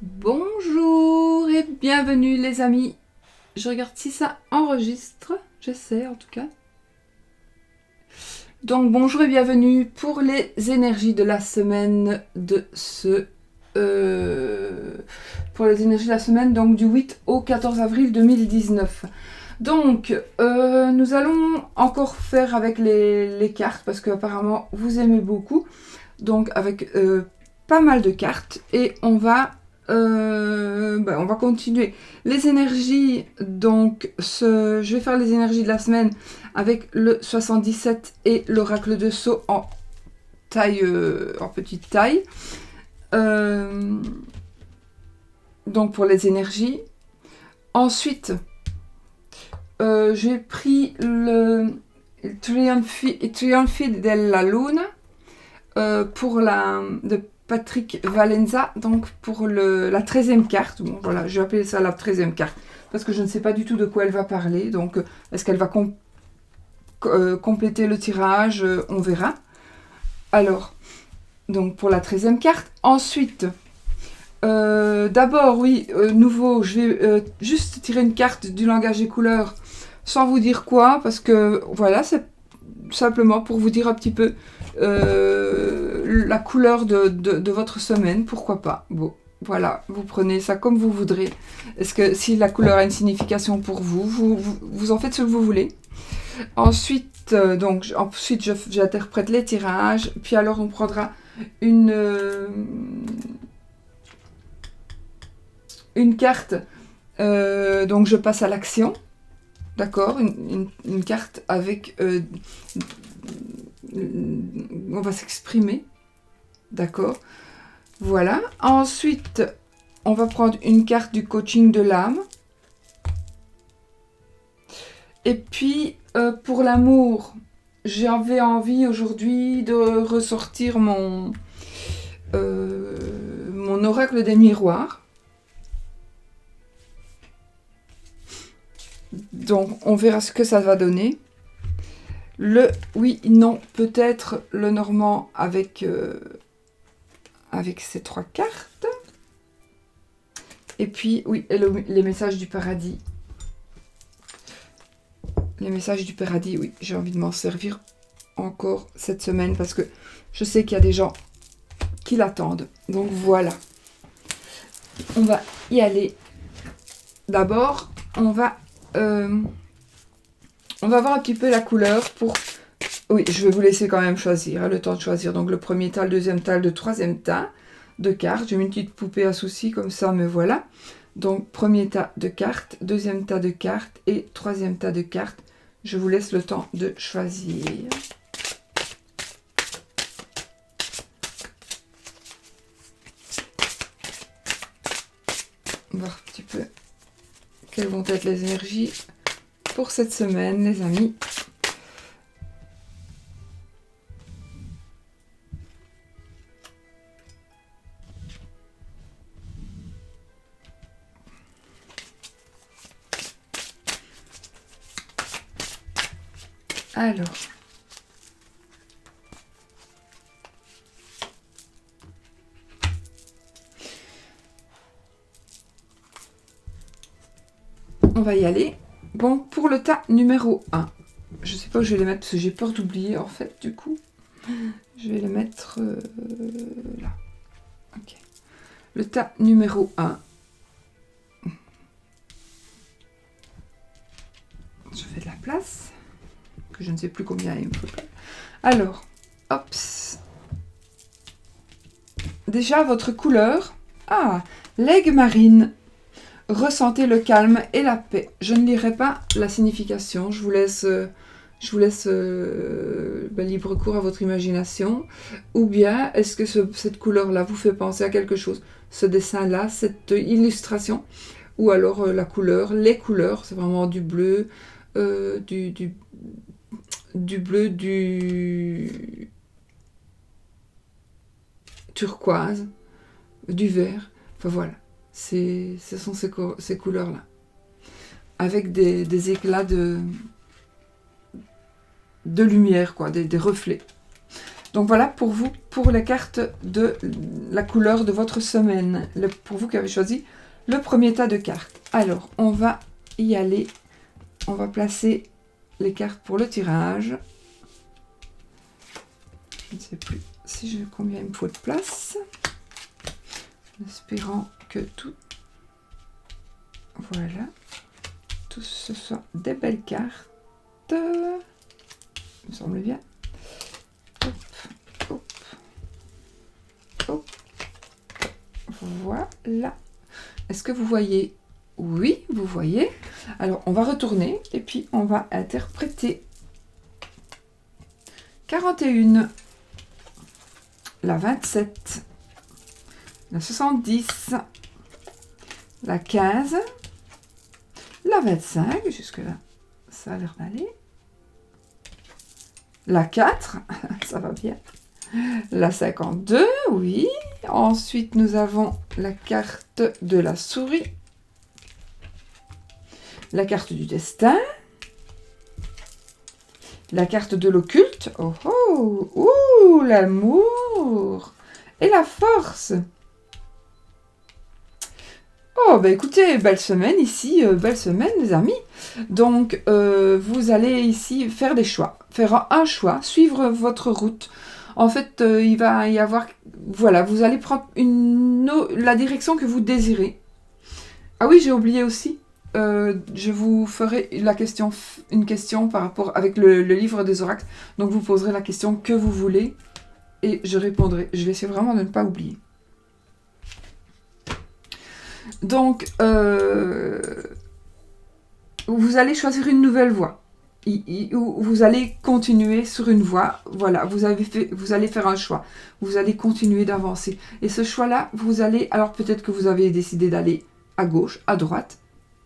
Bonjour et bienvenue les amis. Je regarde si ça enregistre, j'essaie en tout cas. Donc bonjour et bienvenue pour les énergies de la semaine de pour les énergies de la semaine donc du 8 au 14 avril 2019. Donc nous allons encore faire avec les cartes parce qu'apparemment vous aimez beaucoup. Donc avec pas mal de cartes et on va continuer les énergies. Donc je vais faire les énergies de la semaine avec le 77 et l'oracle de Sceaux en taille, en petite taille. Donc pour les énergies. Ensuite, j'ai pris le Triunfi della Luna pour de Patrick Valenza, donc pour la 13e carte. Bon, voilà, je vais appeler ça la 13e carte, parce que je ne sais pas du tout de quoi elle va parler. Donc, est-ce qu'elle va compléter le tirage? On verra. Alors, donc pour la 13e carte. Ensuite, d'abord, oui, nouveau, je vais juste tirer une carte du langage des couleurs, sans vous dire quoi, parce que, voilà, c'est simplement pour vous dire un petit peu la couleur de votre semaine, pourquoi pas. Bon, voilà, vous prenez ça comme vous voudrez. Est-ce que si la couleur a une signification pour vous, vous en faites ce que vous voulez. Ensuite, j'interprète les tirages, puis alors on prendra une carte, donc je passe à l'action, d'accord, une carte avec on va s'exprimer, d'accord, voilà. Ensuite, on va prendre une carte du coaching de l'âme. Et puis, pour l'amour, j'avais envie aujourd'hui de ressortir mon oracle des miroirs. Donc, on verra ce que ça va donner. Le oui, non, peut-être le normand avec ces 3 cartes. Et puis, oui, les messages du paradis. Les messages du paradis, oui, j'ai envie de m'en servir encore cette semaine parce que je sais qu'il y a des gens qui l'attendent. Donc voilà. On va y aller. D'abord, on va voir un petit peu la couleur pour... Oui, je vais vous laisser quand même choisir, le temps de choisir. Donc le premier tas, le deuxième tas, le troisième tas de cartes. J'ai mis une petite poupée à souci comme ça, mais voilà. Donc premier tas de cartes, deuxième tas de cartes et troisième tas de cartes. Je vous laisse le temps de choisir. On va voir un petit peu quelles vont être les énergies pour cette semaine, les amis. Alors, on va y aller. Bon, pour le tas numéro 1, je sais pas où je vais les mettre parce que j'ai peur d'oublier en fait, du coup. Je vais les mettre là. Ok. Le tas numéro 1. Je fais de la place. Que je ne sais plus combien il me faut. Alors, hop. Déjà, votre couleur. Ah, l'aigle marine. Ressentez le calme et la paix. Je ne lirai pas la signification. Je vous laisse libre cours à votre imagination. Ou bien, est-ce que cette couleur-là vous fait penser à quelque chose? Ce dessin-là, cette illustration? Ou alors la couleur, les couleurs, c'est vraiment du bleu, du bleu, du turquoise, du vert. Enfin voilà, ce sont ces couleurs-là. Avec des éclats de lumière, quoi, des reflets. Donc voilà pour vous, pour les cartes de la couleur de votre semaine. Pour vous qui avez choisi le premier tas de cartes. Alors, on va y aller. On va placer les cartes pour le tirage. Je ne sais plus combien il me faut de place. En espérant que tout... Voilà. Tout ce soit des belles cartes. Il me semble bien. Hop, hop, hop. Voilà. Est-ce que vous voyez? Oui, vous voyez. Alors, on va retourner et puis on va interpréter. 41, la 27, la 70, la 15, la 25, jusque-là, ça a l'air d'aller. La 4, ça va bien. La 52, oui. Ensuite, nous avons la carte de la souris. La carte du destin. La carte de l'occulte. Oh oh, ouh, l'amour. Et la force. Oh, bah écoutez, belle semaine ici, belle semaine les amis. Donc, vous allez ici faire des choix. Faire un choix, suivre votre route. En fait, il va y avoir... Voilà, vous allez prendre la direction que vous désirez. Ah oui, j'ai oublié aussi. Je vous ferai une question par rapport avec le livre des oracles. Donc, vous poserez la question que vous voulez et je répondrai. Je vais essayer vraiment de ne pas oublier. Donc, vous allez choisir une nouvelle voie. Vous allez continuer sur une voie. Voilà, vous allez faire un choix. Vous allez continuer d'avancer. Et ce choix-là, vous allez... Alors, peut-être que vous avez décidé d'aller à gauche, à droite,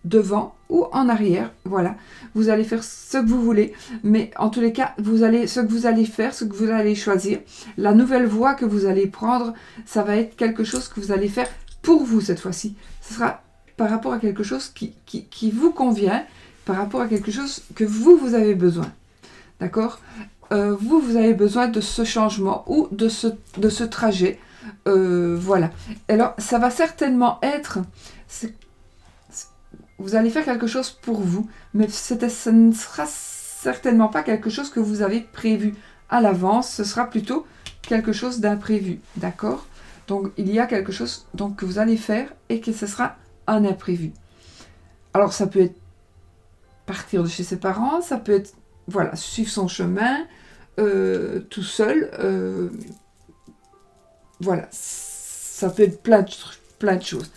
devant ou en arrière. Voilà, vous allez faire ce que vous voulez. Mais en tous les cas, ce que vous allez faire, ce que vous allez choisir, la nouvelle voie que vous allez prendre, ça va être quelque chose que vous allez faire pour vous cette fois-ci. Ce sera par rapport à quelque chose qui vous convient, par rapport à quelque chose que vous avez besoin. D'accord? Vous avez besoin de ce changement ou de ce trajet. Voilà. Alors, ça va certainement être... Vous allez faire quelque chose pour vous, mais ce ne sera certainement pas quelque chose que vous avez prévu à l'avance. Ce sera plutôt quelque chose d'imprévu. D'accord? Donc, il y a quelque chose que vous allez faire et que ce sera un imprévu. Alors, ça peut être partir de chez ses parents, ça peut être, voilà, suivre son chemin tout seul. Voilà, ça peut être plein de choses.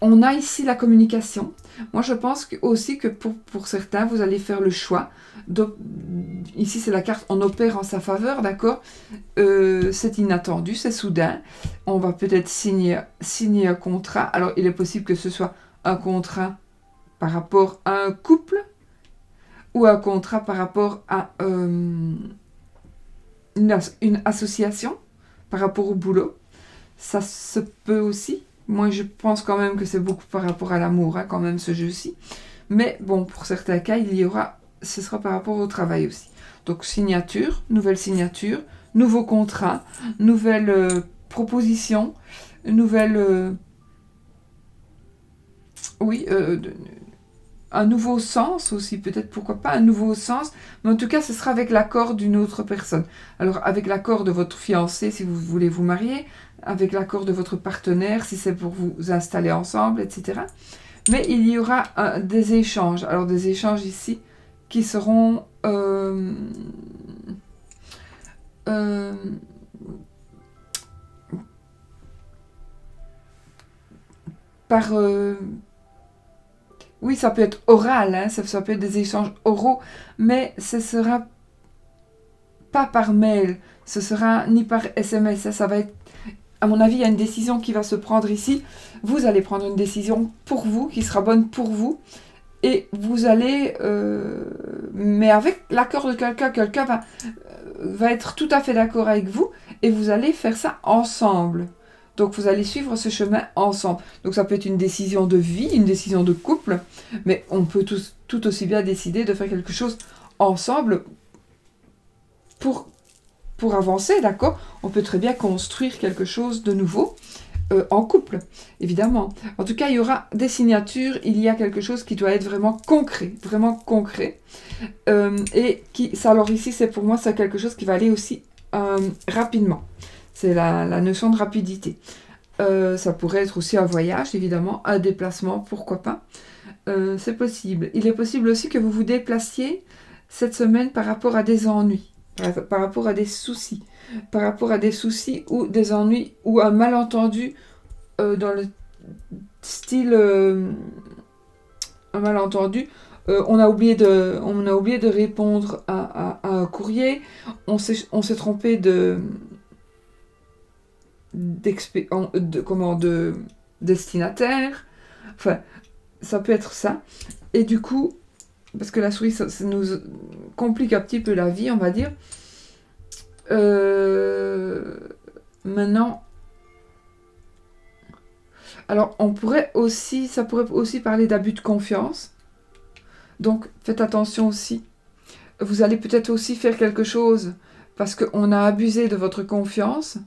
On a ici la communication. Moi, je pense aussi que pour certains, vous allez faire le choix. Ici, c'est la carte on opère en sa faveur, d'accord? C'est inattendu, c'est soudain. On va peut-être signer un contrat. Alors, il est possible que ce soit un contrat par rapport à un couple ou un contrat par rapport à une association, par rapport au boulot. Ça se peut aussi. Moi, je pense quand même que c'est beaucoup par rapport à l'amour, quand même, ce jeu-ci. Mais bon, pour certains cas, ce sera par rapport au travail aussi. Donc, signature, nouvelle signature, nouveau contrat, nouvelle proposition, nouvelle... un nouveau sens aussi, peut-être, pourquoi pas, un nouveau sens. Mais en tout cas, ce sera avec l'accord d'une autre personne. Alors, avec l'accord de votre fiancé, si vous voulez vous marier, avec l'accord de votre partenaire, si c'est pour vous installer ensemble, etc. Mais il y aura des échanges. Alors, des échanges ici qui seront par... oui, ça peut être oral, hein, ça peut être des échanges oraux, mais ce sera pas par mail, ce sera ni par SMS, ça va être... À mon avis, il y a une décision qui va se prendre ici. Vous allez prendre une décision pour vous, qui sera bonne pour vous. Et vous allez... mais avec l'accord de quelqu'un va être tout à fait d'accord avec vous. Et vous allez faire ça ensemble. Donc, vous allez suivre ce chemin ensemble. Donc, ça peut être une décision de vie, une décision de couple. Mais on peut tout aussi bien décider de faire quelque chose ensemble pour pour avancer, d'accord? On peut très bien construire quelque chose de nouveau en couple, évidemment. En tout cas, il y aura des signatures, il y a quelque chose qui doit être vraiment concret. Et qui, ça, alors ici, c'est pour moi, c'est quelque chose qui va aller aussi rapidement. C'est la notion de rapidité. Ça pourrait être aussi un voyage, évidemment, un déplacement, pourquoi pas. C'est possible. Il est possible aussi que vous vous déplaciez cette semaine par rapport à des ennuis, par rapport à des soucis, par rapport à des soucis ou des ennuis ou un malentendu dans le style un malentendu. On a oublié de répondre à un courrier, on s'est trompé de destinataire, enfin, ça peut être ça. Et du coup, parce que la souris, ça nous complique un petit peu la vie, on va dire. Maintenant, alors ça pourrait aussi parler d'abus de confiance. Donc, faites attention aussi. Vous allez peut-être aussi faire quelque chose parce qu'on a abusé de votre confiance.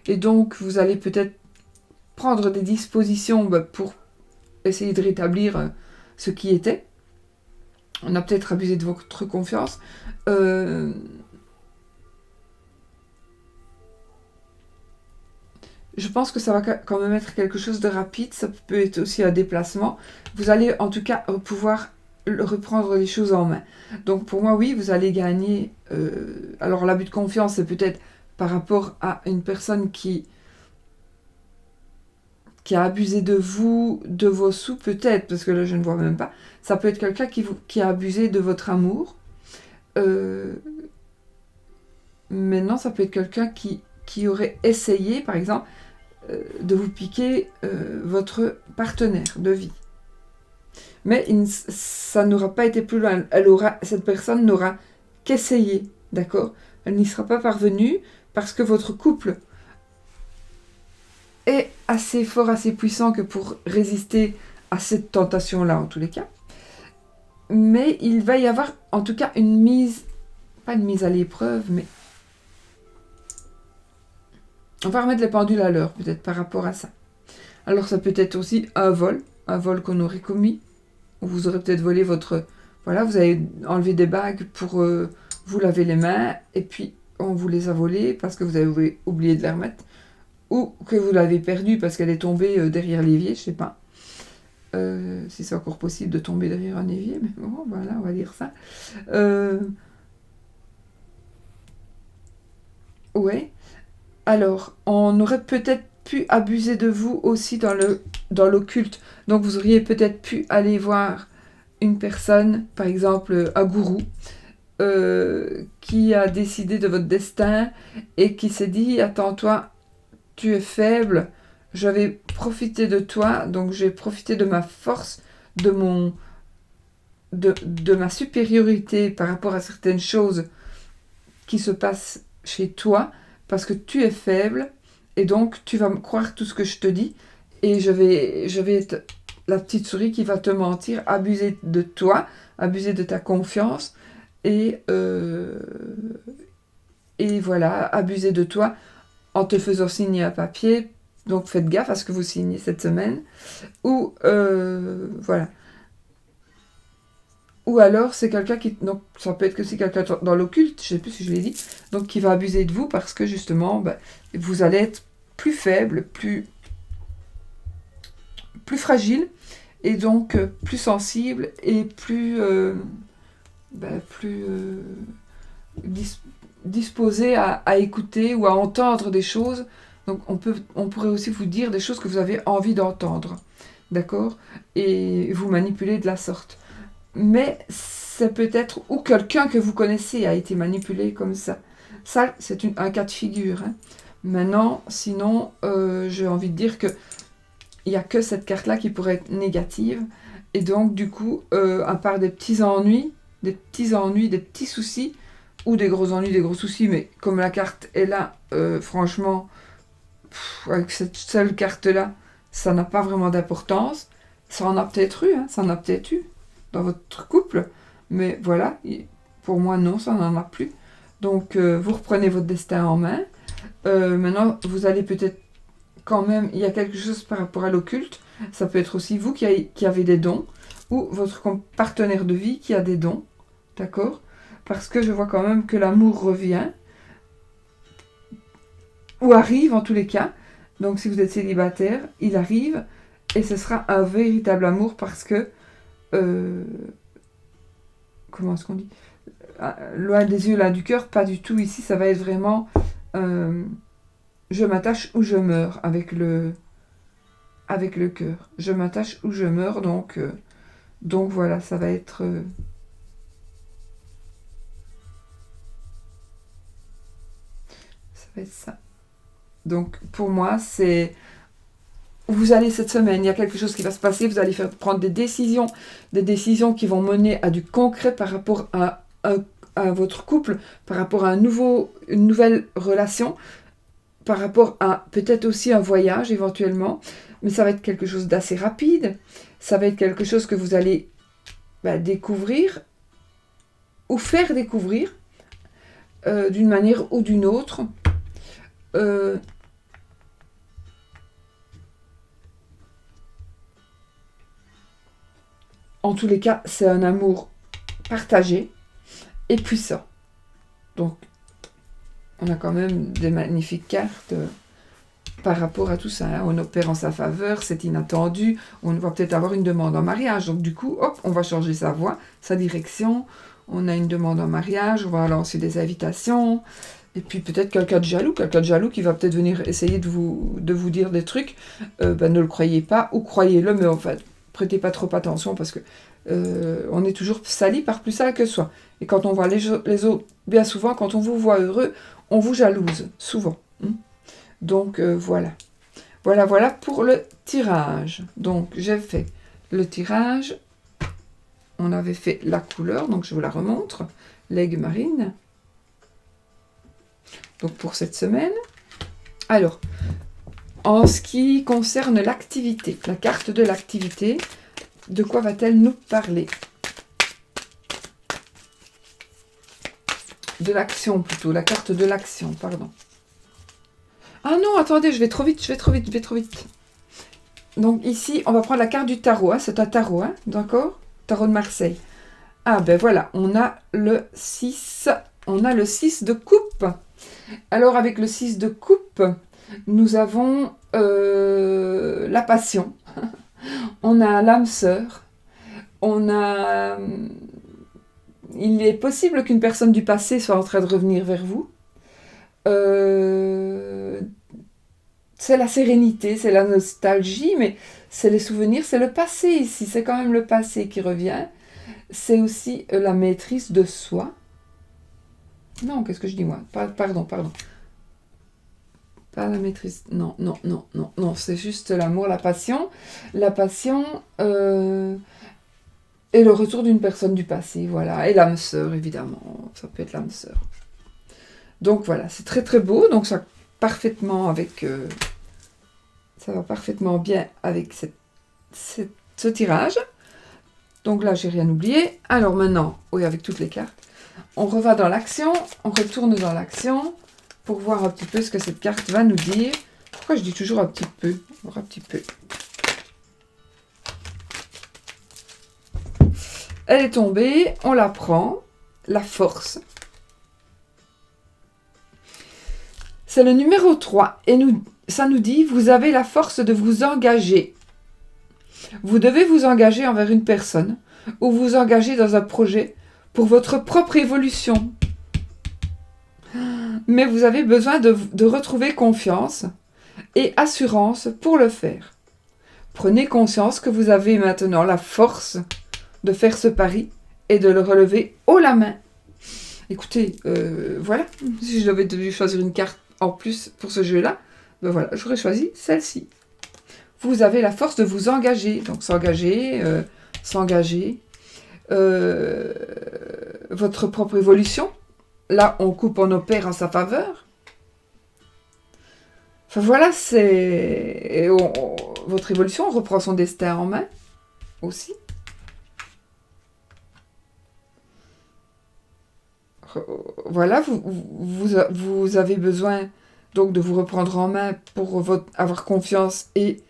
Et donc, vous allez peut-être prendre des dispositions pour essayer de rétablir ce qui était. On a peut-être abusé de votre confiance. Je pense que ça va quand même être quelque chose de rapide. Ça peut être aussi un déplacement. Vous allez en tout cas pouvoir reprendre les choses en main. Donc pour moi, oui, vous allez gagner. Alors l'abus de confiance, c'est peut-être par rapport à une personne qui a abusé de vous, de vos sous, peut-être, parce que là, je ne vois même pas. Ça peut être quelqu'un qui a abusé de votre amour. Maintenant, ça peut être quelqu'un qui aurait essayé, par exemple, de vous piquer votre partenaire de vie. Mais ça n'aura pas été plus loin. Cette personne n'aura qu'essayé, d'accord? Elle n'y sera pas parvenue parce que votre couple est assez fort, assez puissant que pour résister à cette tentation-là, en tous les cas. Mais il va y avoir, en tout cas, pas une mise à l'épreuve, mais on va remettre les pendules à l'heure, peut-être, par rapport à ça. Alors, ça peut être aussi un vol qu'on aurait commis, ou vous aurez peut-être volé voilà, vous avez enlevé des bagues pour vous laver les mains, et puis on vous les a volées parce que vous avez oublié de les remettre, ou que vous l'avez perdue parce qu'elle est tombée derrière l'évier, je sais pas. Si c'est encore possible de tomber derrière un évier, mais bon, voilà, on va dire ça. Ouais. Alors, on aurait peut-être pu abuser de vous aussi dans l'occulte. Donc, vous auriez peut-être pu aller voir une personne, par exemple un gourou, qui a décidé de votre destin et qui s'est dit, attends, toi, tu es faible, je vais profiter de toi, donc j'ai profité de ma force, de ma supériorité par rapport à certaines choses qui se passent chez toi, parce que tu es faible, et donc tu vas me croire tout ce que je te dis, et je vais être la petite souris qui va te mentir, abuser de toi, abuser de ta confiance, et voilà, abuser de toi en te faisant signer un papier. Donc faites gaffe à ce que vous signez cette semaine. Ou voilà. Ou alors c'est quelqu'un qui... Donc ça peut être que c'est quelqu'un dans l'occulte, je ne sais plus si je l'ai dit, donc qui va abuser de vous parce que justement, vous allez être plus faible, plus fragile, et donc plus sensible et plus disposé à écouter ou à entendre des choses. Donc on pourrait aussi vous dire des choses que vous avez envie d'entendre, d'accord? Et vous manipuler de la sorte. Mais c'est peut-être ou quelqu'un que vous connaissez a été manipulé comme ça. Ça, c'est un cas de figure. Hein. Maintenant, sinon, j'ai envie de dire que il n'y a que cette carte-là qui pourrait être négative. Et donc, du coup, à part des petits ennuis, des petits soucis, ou des gros ennuis, des gros soucis, mais comme la carte est là, franchement, avec cette seule carte-là, ça n'a pas vraiment d'importance. Ça en a peut-être eu, ça en a peut-être eu dans votre couple, mais voilà, pour moi non, ça n'en a plus. Donc, vous reprenez votre destin en main. Maintenant, vous allez peut-être quand même... Il y a quelque chose par rapport à l'occulte. Ça peut être aussi vous qui avez des dons. Ou votre partenaire de vie qui a des dons. D'accord? Parce que je vois quand même que l'amour revient. Ou arrive en tous les cas. Donc, si vous êtes célibataire, il arrive. Et ce sera un véritable amour parce que... comment est-ce qu'on dit? Loin des yeux, loin du cœur, pas du tout. Ici, ça va être vraiment je m'attache ou je meurs avec le cœur. Je m'attache ou je meurs, donc voilà, ça va être ça. Donc pour moi, c'est vous allez cette semaine, il y a quelque chose qui va se passer, vous allez prendre des décisions qui vont mener à du concret par rapport à votre couple, par rapport à une nouvelle relation, par rapport à peut-être aussi un voyage éventuellement, mais ça va être quelque chose d'assez rapide, ça va être quelque chose que vous allez découvrir ou faire découvrir d'une manière ou d'une autre. En tous les cas, c'est un amour partagé et puissant. Donc, on a quand même des magnifiques cartes par rapport à tout ça. Hein. On opère en sa faveur, c'est inattendu. On va peut-être avoir une demande en mariage. Donc, du coup, hop, on va changer sa voie, sa direction. On a une demande en mariage, on va lancer des invitations. Et puis, peut-être quelqu'un de jaloux qui va peut-être venir essayer de vous dire des trucs. Ne le croyez pas ou croyez-le, mais en fait, prêtez pas trop attention parce que on est toujours sali par plus sale que soi. Et quand on voit les autres, bien souvent, quand on vous voit heureux, on vous jalouse, souvent. Donc, voilà. Voilà pour le tirage. Donc, j'ai fait le tirage. On avait fait la couleur, donc je vous la remontre. L'aigle marine. Donc, pour cette semaine. Alors, en ce qui concerne l'activité, la carte de l'activité, de quoi va-t-elle nous parler? De l'action plutôt, la carte de l'action, pardon. Ah non, attendez, je vais trop vite. Donc ici, on va prendre la carte du tarot, hein, c'est un tarot, hein, d'accord? Tarot de Marseille. Ah ben voilà, on a le 6 de coupe. Alors avec le 6 de coupe, nous avons la passion, on a l'âme sœur, on a... Il est possible qu'une personne du passé soit en train de revenir vers vous. C'est la sérénité, c'est la nostalgie, mais c'est les souvenirs, c'est le passé ici, c'est quand même le passé qui revient. C'est aussi la maîtrise de soi. Non, qu'est-ce que je dis moi? Pardon. Pas la maîtrise. Non, c'est juste l'amour, la passion. La passion et le retour d'une personne du passé, voilà. Et l'âme sœur, évidemment. Ça peut être l'âme sœur. Donc voilà, c'est très très beau. Donc ça parfaitement avec... ça va parfaitement bien avec ce tirage. Donc là, j'ai rien oublié. Alors maintenant, oui, avec toutes les cartes, on revient dans l'action, on retourne dans l'action pour voir un petit peu ce que cette carte va nous dire. Pourquoi je dis toujours un petit peu? Un petit peu. Elle est tombée, on la prend, la force. C'est le numéro 3 et ça nous dit, vous avez la force de vous engager. Vous devez vous engager envers une personne ou vous engager dans un projet pour votre propre évolution. Mais vous avez besoin de retrouver confiance et assurance pour le faire. Prenez conscience que vous avez maintenant la force de faire ce pari et de le relever haut la main. Écoutez, voilà, si je devais choisir une carte en plus pour ce jeu-là, ben voilà, j'aurais choisi celle-ci. Vous avez la force de vous engager. Donc s'engager, votre propre évolution. Là, on coupe, on opère en sa faveur. Enfin voilà, c'est... votre évolution, on reprend son destin en main aussi. voilà, vous avez besoin donc de vous reprendre en main pour avoir confiance et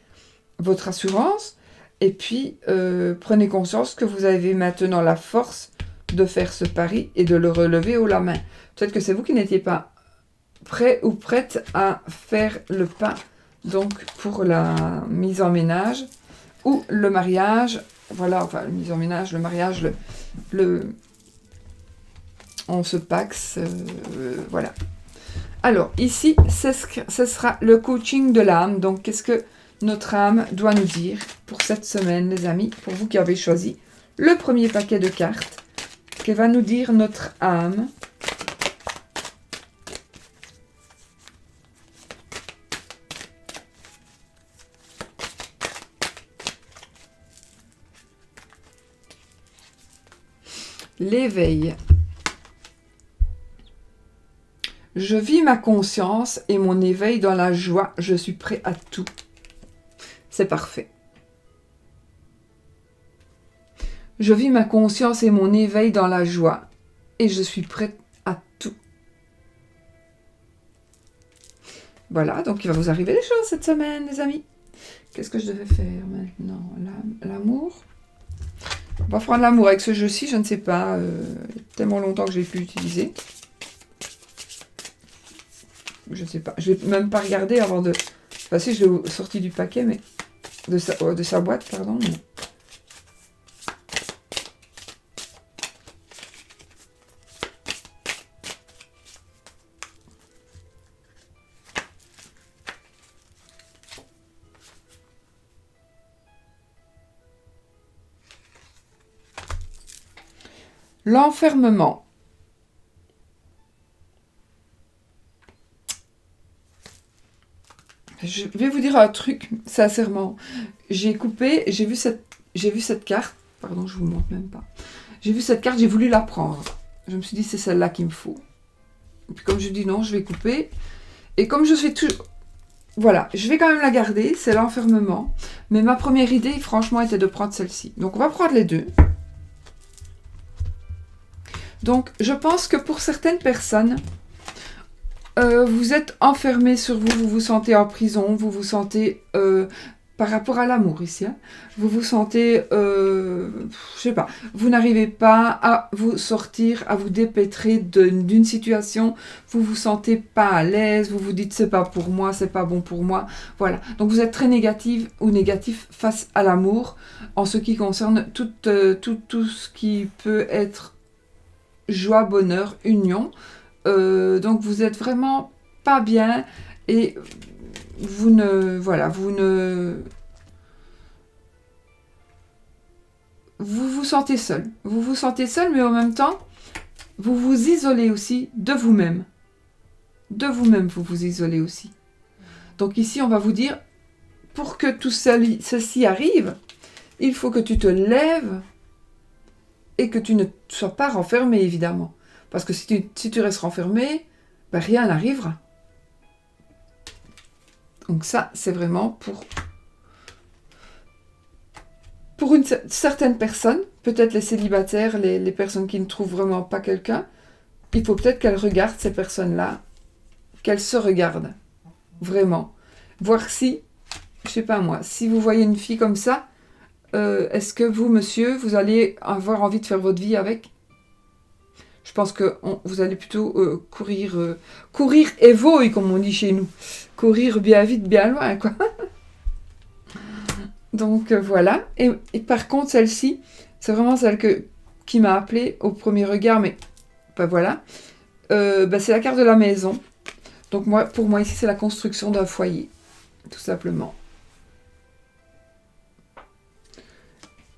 votre assurance. Et puis, prenez conscience que vous avez maintenant la force de faire ce pari et de le relever haut la main. Peut-être que c'est vous qui n'étiez pas prêt ou prête à faire le pas donc pour la mise en ménage ou le mariage. Voilà, enfin, la mise en ménage, le mariage, on se paxe, voilà. Alors, ici, ce sera le coaching de l'âme. Donc, qu'est-ce que notre âme doit nous dire pour cette semaine, les amis, pour vous qui avez choisi le premier paquet de cartes? Que va nous dire notre âme? L'éveil. Je vis ma conscience et mon éveil dans la joie. Je suis prêt à tout. C'est parfait. Je vis ma conscience et mon éveil dans la joie et je suis prêt à tout. Voilà, donc il va vous arriver des choses cette semaine, les amis. Qu'est-ce que je devais faire maintenant? L'amour. On va prendre l'amour avec ce jeu-ci, je ne sais pas. Il y a tellement longtemps que je l'ai pu utiliser. Je ne sais pas. Je ne vais même pas regarder avant de... Enfin si, je l'ai sorti du paquet, mais... De sa boîte, pardon. Mais... L'enfermement. Je vais vous dire un truc, sincèrement. J'ai vu cette carte. Pardon, je vous montre même pas. J'ai vu cette carte, j'ai voulu la prendre. Je me suis dit, c'est celle-là qu'il me faut. Et puis comme je dis non, je vais couper. Et comme je fais toujours... Voilà, je vais quand même la garder, c'est l'enfermement. Mais ma première idée, franchement, était de prendre celle-ci. Donc on va prendre les deux. Donc, je pense que pour certaines personnes, vous êtes enfermé sur vous, vous vous sentez en prison, vous vous sentez, par rapport à l'amour ici, hein, vous vous sentez, je sais pas, vous n'arrivez pas à vous sortir, à vous dépêtrer d'une situation, vous vous sentez pas à l'aise, vous vous dites c'est pas pour moi, c'est pas bon pour moi, voilà. Donc vous êtes très négative ou négatif face à l'amour, en ce qui concerne tout ce qui peut être joie, bonheur, union. Donc vous êtes vraiment pas bien et vous vous sentez seul. Vous vous sentez seul, mais en même temps, vous vous isolez aussi de vous-même. De vous-même, vous vous isolez aussi. Donc ici, on va vous dire, pour que tout ceci arrive, il faut que tu te lèves et que tu ne sois pas renfermé, évidemment. Parce que si tu restes renfermé, ben rien n'arrivera. Donc ça, c'est vraiment pour une certaine personne, peut-être les célibataires, les personnes qui ne trouvent vraiment pas quelqu'un, il faut peut-être qu'elles regardent ces personnes-là, qu'elles se regardent, vraiment. Voir si, je sais pas moi, si vous voyez une fille comme ça, est-ce que vous, monsieur, vous allez avoir envie de faire votre vie avec ? Je pense que vous allez plutôt courir et voler, comme on dit chez nous. Courir bien vite, bien loin, quoi. Donc, voilà. Et par contre, celle-ci, c'est vraiment celle qui m'a appelée au premier regard, mais ben voilà. C'est la carte de la maison. Donc, pour moi, ici, c'est la construction d'un foyer, tout simplement.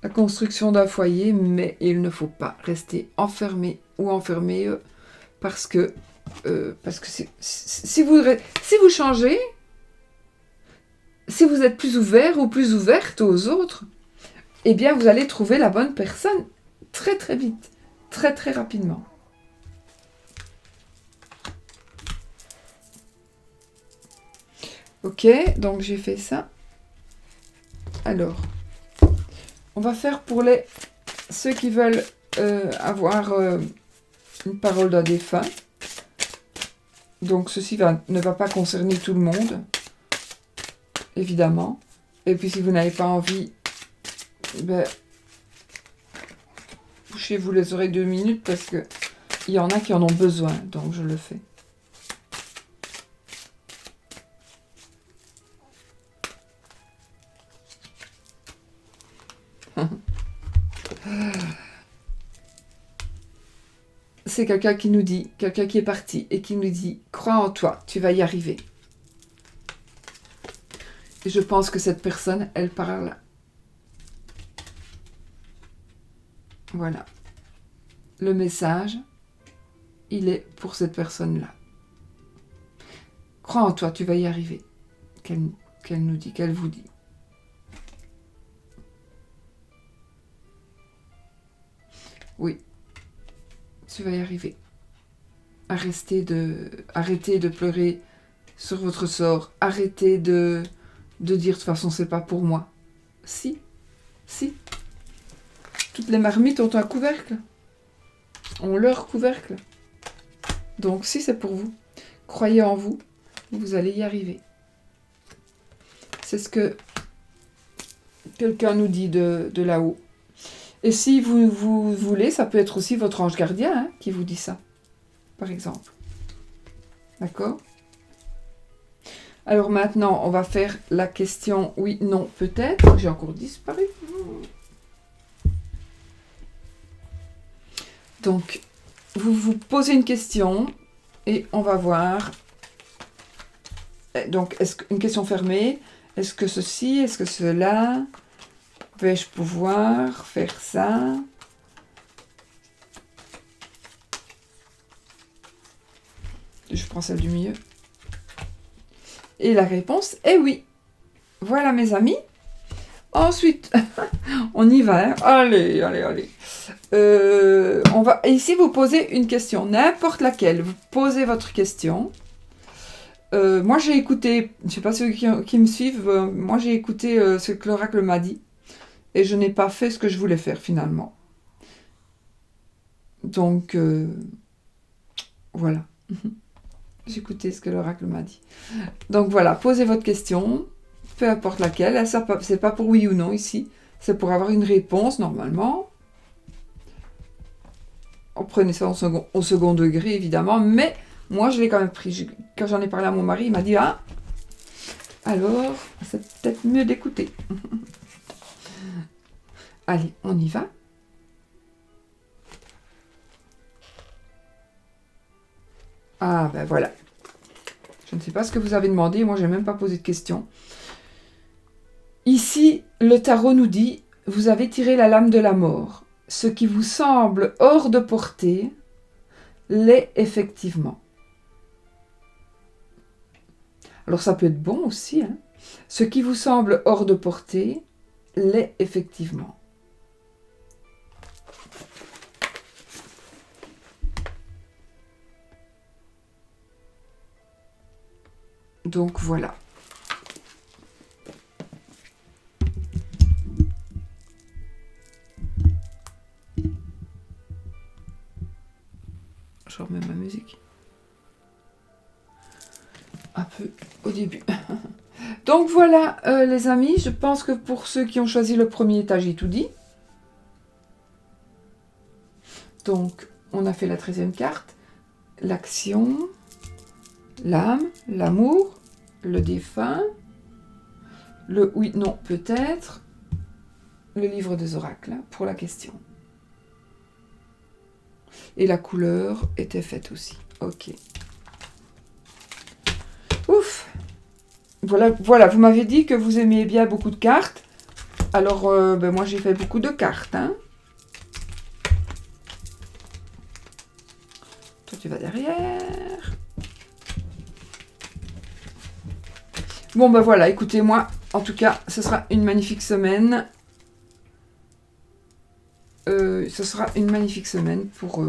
La construction d'un foyer, mais il ne faut pas rester enfermé ou enfermé parce que si vous changez, si vous êtes plus ouvert ou plus ouverte aux autres, eh bien vous allez trouver la bonne personne très très vite, très très rapidement. Ok, donc j'ai fait ça. Alors, on va faire pour ceux qui veulent avoir une parole d'un défunt. Donc ceci ne va pas concerner tout le monde, évidemment. Et puis si vous n'avez pas envie, ben, bouchez-vous les oreilles 2 minutes parce que il y en a qui en ont besoin, donc je le fais. C'est quelqu'un qui nous dit, quelqu'un qui est parti et qui nous dit « Crois en toi, tu vas y arriver ». Et je pense que cette personne, elle parle. Voilà. Le message, il est pour cette personne-là. Crois en toi, tu vas y arriver. Qu'elle nous dit, qu'elle vous dit. Oui. Tu vas y arriver. Arrêtez de pleurer sur votre sort. Arrêtez de dire de toute façon c'est pas pour moi. Si. Toutes les marmites ont un couvercle. Ont leur couvercle. Donc si c'est pour vous, croyez en vous, vous allez y arriver. C'est ce que quelqu'un nous dit de là-haut. Et si vous voulez, ça peut être aussi votre ange gardien qui vous dit ça, par exemple. D'accord ? Alors maintenant, on va faire la question oui, non, peut-être. J'ai encore disparu. Donc, vous vous posez une question et on va voir. Donc, une question fermée. Est-ce que ceci, est-ce que cela ? Vais-je pouvoir faire ça ? Je prends celle du milieu. Et la réponse est oui. Voilà mes amis. Ensuite, on y va. Hein. Allez. On va ici vous poser une question, n'importe laquelle. Vous posez votre question. Moi j'ai écouté, je ne sais pas ceux qui me suivent, moi j'ai écouté ce que l'oracle m'a dit. Et je n'ai pas fait ce que je voulais faire finalement. Donc, voilà. J'ai écouté ce que l'oracle m'a dit. Donc voilà, posez votre question, peu importe laquelle. C'est pas pour oui ou non ici. C'est pour avoir une réponse normalement. On prenait ça au second degré évidemment. Mais moi je l'ai quand même pris. Quand j'en ai parlé à mon mari, il m'a dit « Ah, alors c'est peut-être mieux d'écouter. » Allez, on y va. Ah, ben voilà. Je ne sais pas ce que vous avez demandé. Moi, je n'ai même pas posé de questions. Ici, le tarot nous dit, vous avez tiré la lame de la mort. Ce qui vous semble hors de portée l'est effectivement. Alors, ça peut être bon aussi. Hein. Ce qui vous semble hors de portée l'est effectivement. Donc voilà. Je remets ma musique. Un peu au début. Donc voilà les amis, je pense que pour ceux qui ont choisi le premier étage, j'ai tout dit. Donc on a fait la 13e carte. L'action, l'âme, l'amour, le défunt, le oui, non, peut-être, le livre des oracles pour la question. Et la couleur était faite aussi. Ok. Ouf. Voilà, vous m'avez dit que vous aimiez bien beaucoup de cartes. Alors, moi j'ai fait beaucoup de cartes. Hein. Toi tu vas derrière. Bon ben voilà, écoutez-moi, en tout cas, ce sera une magnifique semaine. Ce sera une magnifique semaine pour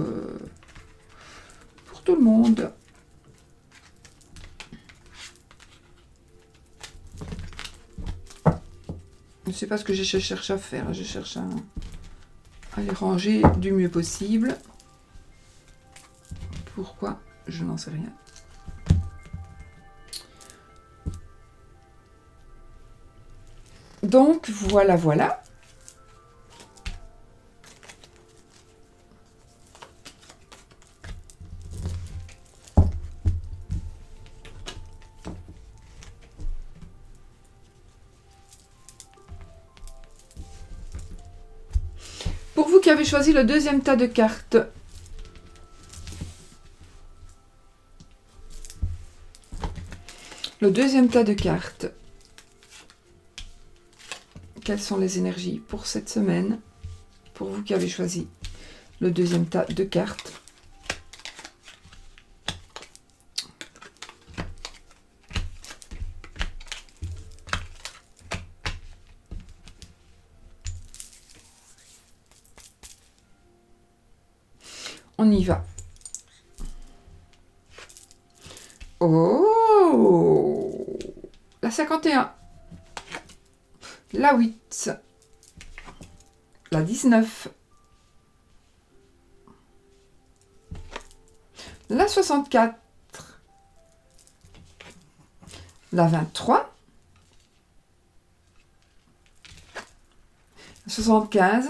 tout le monde. Je ne sais pas ce que je cherche à faire. Je cherche à les ranger du mieux possible. Pourquoi? Je n'en sais rien. Donc, voilà, voilà. Pour vous qui avez choisi le deuxième tas de cartes, quelles sont les énergies pour cette semaine? Pour vous qui avez choisi le deuxième tas de cartes. On y va. Oh! La 51. La 8. La 19. La 64. La 23. La 75.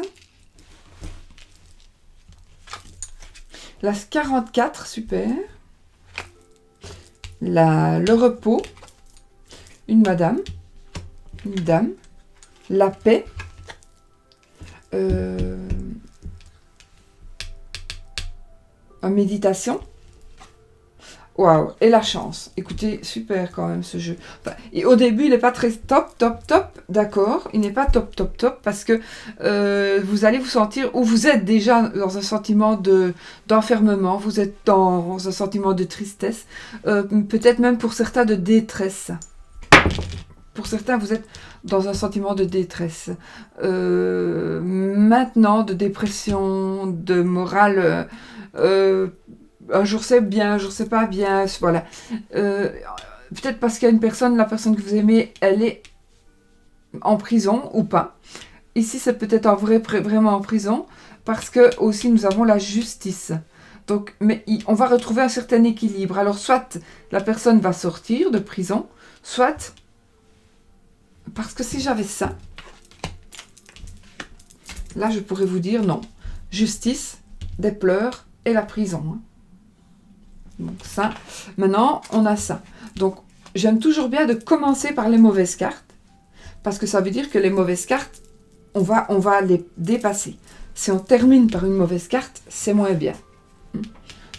La 44, super. Le repos. Une madame. Une dame. La paix. En méditation. Waouh, et la chance. Écoutez, super quand même ce jeu. Enfin, et au début, il n'est pas très top, d'accord. Il n'est pas top, parce que vous allez vous sentir, ou vous êtes déjà dans un sentiment d'enfermement, vous êtes dans un sentiment de tristesse, peut-être même pour certains de détresse. Pour certains, vous êtes dans un sentiment de détresse. Maintenant, de dépression, de morale... un jour c'est bien, un jour c'est pas bien, voilà. Peut-être parce qu'il y a la personne que vous aimez, elle est en prison ou pas. Ici, c'est peut-être vraiment en prison, parce que aussi nous avons la justice. Donc, mais on va retrouver un certain équilibre. Alors, soit la personne va sortir de prison, soit, parce que si j'avais ça, là, je pourrais vous dire non. Justice, des pleurs et la prison. Hein. Donc ça, maintenant, on a ça. Donc, j'aime toujours bien de commencer par les mauvaises cartes, parce que ça veut dire que les mauvaises cartes, on va les dépasser. Si on termine par une mauvaise carte, c'est moins bien.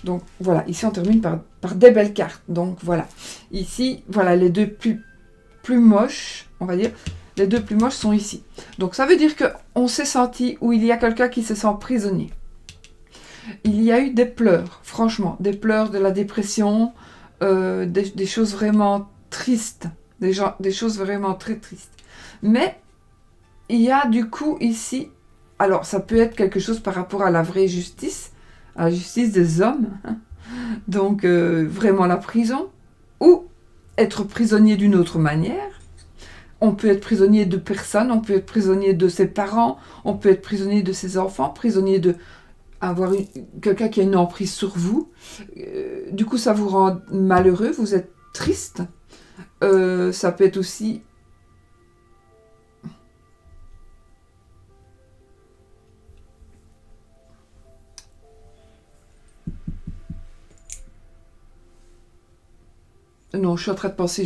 Donc, voilà, ici, on termine par des belles cartes. Donc, voilà. Ici, voilà, les deux plus moches, on va dire, les deux plus moches sont ici. Donc, ça veut dire qu'on s'est senti, ou il y a quelqu'un qui se sent prisonnier. Il y a eu des pleurs, franchement, des pleurs, de la dépression, des choses vraiment tristes, des choses vraiment très tristes. Mais il y a du coup ici, alors ça peut être quelque chose par rapport à la vraie justice, à la justice des hommes, hein. Donc vraiment la prison, ou être prisonnier d'une autre manière. On peut être prisonnier de personnes, on peut être prisonnier de ses parents, on peut être prisonnier de ses enfants, prisonnier de... avoir quelqu'un qui a une emprise sur vous, du coup ça vous rend malheureux, vous êtes triste, ça peut être aussi... Non, je suis en train de penser,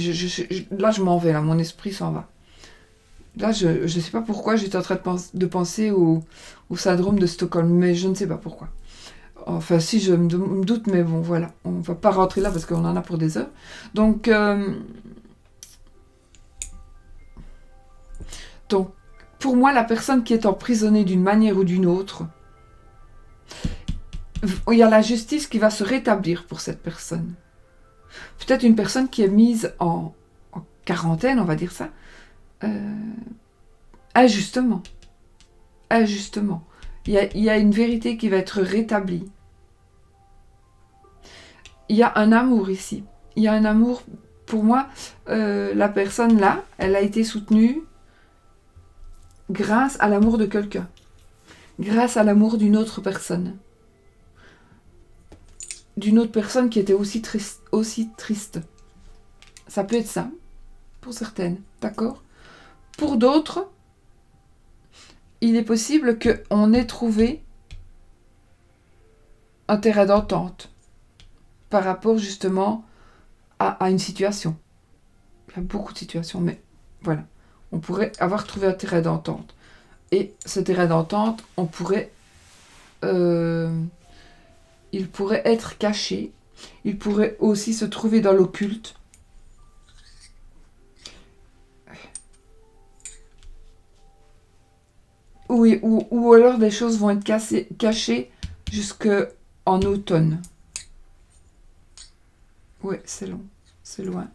là je m'en vais, là, mon esprit s'en va. Là, je ne sais pas pourquoi j'étais en train de penser au syndrome de Stockholm, mais je ne sais pas pourquoi. Enfin, si, je me doute, mais bon, voilà. On ne va pas rentrer là parce qu'on en a pour des heures. Donc, pour moi, la personne qui est emprisonnée d'une manière ou d'une autre, il y a la justice qui va se rétablir pour cette personne. Peut-être une personne qui est mise en quarantaine, on va dire ça, injustement. Injustement. Il y a une vérité qui va être rétablie. Il y a un amour ici. Il y a un amour, pour moi, la personne là, elle a été soutenue grâce à l'amour de quelqu'un. Grâce à l'amour d'une autre personne. d'une autre personne qui était aussi triste. Ça peut être ça, pour certaines, d'accord? Pour d'autres, il est possible qu'on ait trouvé un terrain d'entente par rapport justement à une situation. Il y a beaucoup de situations, mais voilà. On pourrait avoir trouvé un terrain d'entente. Et ce terrain d'entente, il pourrait être caché. Il pourrait aussi se trouver dans l'occulte. Oui, ou alors des choses vont être cachées jusqu'en automne. Oui, c'est long. C'est loin.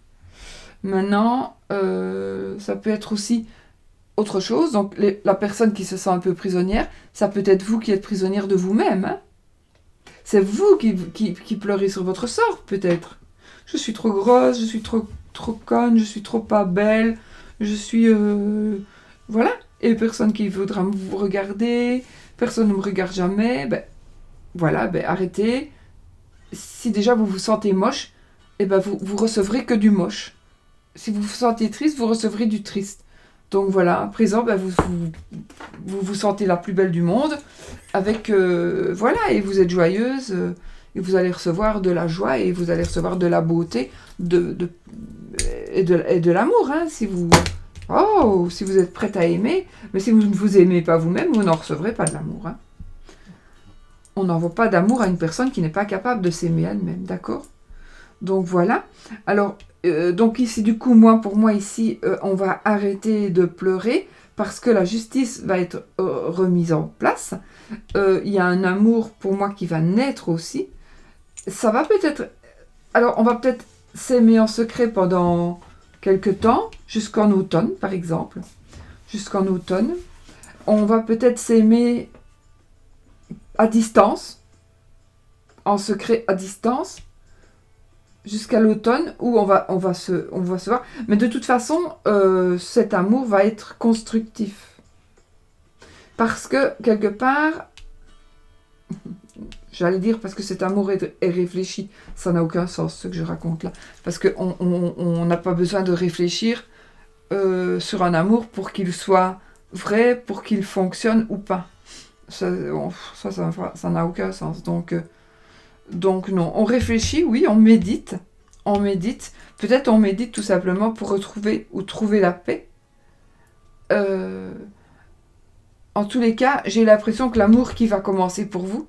Maintenant, ça peut être aussi autre chose. Donc, la personne qui se sent un peu prisonnière, ça peut être vous qui êtes prisonnière de vous-même. Hein. C'est vous qui pleurez sur votre sort, peut-être. Je suis trop grosse, je suis trop conne, je suis trop pas belle, je suis... voilà. Et personne qui voudra vous regarder, personne ne me regarde jamais. Ben, voilà, ben, arrêtez. Si déjà vous vous sentez moche, eh ben vous recevrez que du moche. Si vous vous sentez triste, vous recevrez du triste. Donc voilà, à présent, ben, vous sentez la plus belle du monde, avec voilà, et vous êtes joyeuse, et vous allez recevoir de la joie, et vous allez recevoir de la beauté, et de l'amour, hein, si vous êtes prête à aimer, mais si vous ne vous aimez pas vous-même, vous n'en recevrez pas de l'amour. Hein. On n'envoie pas d'amour à une personne qui n'est pas capable de s'aimer elle-même, d'accord? Donc voilà. Alors, donc ici, du coup, pour moi ici, on va arrêter de pleurer parce que la justice va être remise en place. Il y a un amour pour moi qui va naître aussi. Ça va peut-être... Alors, on va peut-être s'aimer en secret pendant quelques temps, jusqu'en automne, par exemple. Jusqu'en automne. On va peut-être s'aimer à distance, en secret à distance, jusqu'à l'automne où on va se voir. Mais de toute façon, cet amour va être constructif. Parce que, quelque part, j'allais dire parce que cet amour est réfléchi, ça n'a aucun sens ce que je raconte là. Parce qu'on n'a pas besoin de réfléchir sur un amour pour qu'il soit vrai, pour qu'il fonctionne ou pas. Ça n'a aucun sens. Donc non, on réfléchit, oui, on médite. Peut-être on médite tout simplement pour retrouver ou trouver la paix. En tous les cas, j'ai l'impression que l'amour qui va commencer pour vous,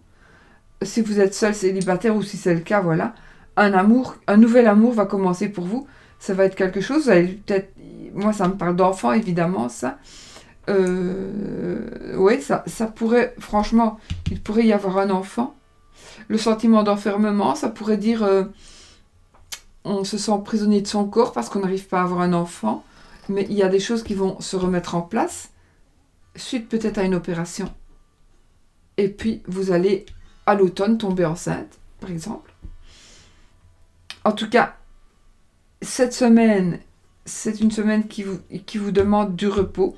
si vous êtes seul célibataire ou si c'est le cas, voilà, un nouvel amour va commencer pour vous. Ça va être quelque chose, vous allez peut-être, moi ça me parle d'enfant évidemment, ça. Oui, ça pourrait, franchement, il pourrait y avoir un enfant. Le sentiment d'enfermement, ça pourrait dire on se sent prisonnier de son corps parce qu'on n'arrive pas à avoir un enfant, mais il y a des choses qui vont se remettre en place, suite peut-être à une opération. Et puis, vous allez, à l'automne, tomber enceinte, par exemple. En tout cas, cette semaine, c'est une semaine qui vous demande du repos.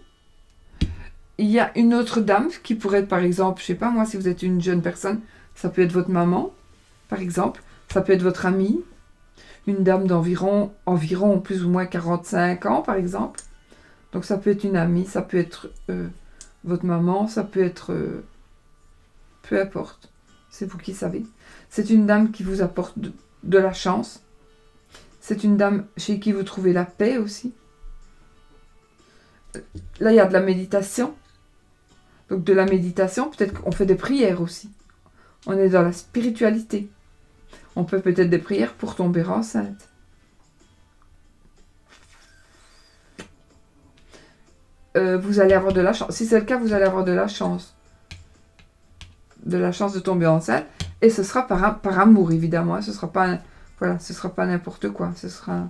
Il y a une autre dame qui pourrait être, par exemple, je sais pas moi, si vous êtes une jeune personne, ça peut être votre maman, par exemple. Ça peut être votre amie. Une dame d'environ plus ou moins 45 ans, par exemple. Donc ça peut être une amie, ça peut être votre maman, ça peut être... peu importe. C'est vous qui savez. C'est une dame qui vous apporte de la chance. C'est une dame chez qui vous trouvez la paix aussi. Là, il y a de la méditation. Donc de la méditation, peut-être qu'on fait des prières aussi. On est dans la spiritualité. On peut peut-être des prières pour tomber enceinte. Vous allez avoir de la chance. Si c'est le cas, vous allez avoir de la chance. De la chance de tomber enceinte. Et ce sera par amour, évidemment. Ce sera pas n'importe quoi. Ce sera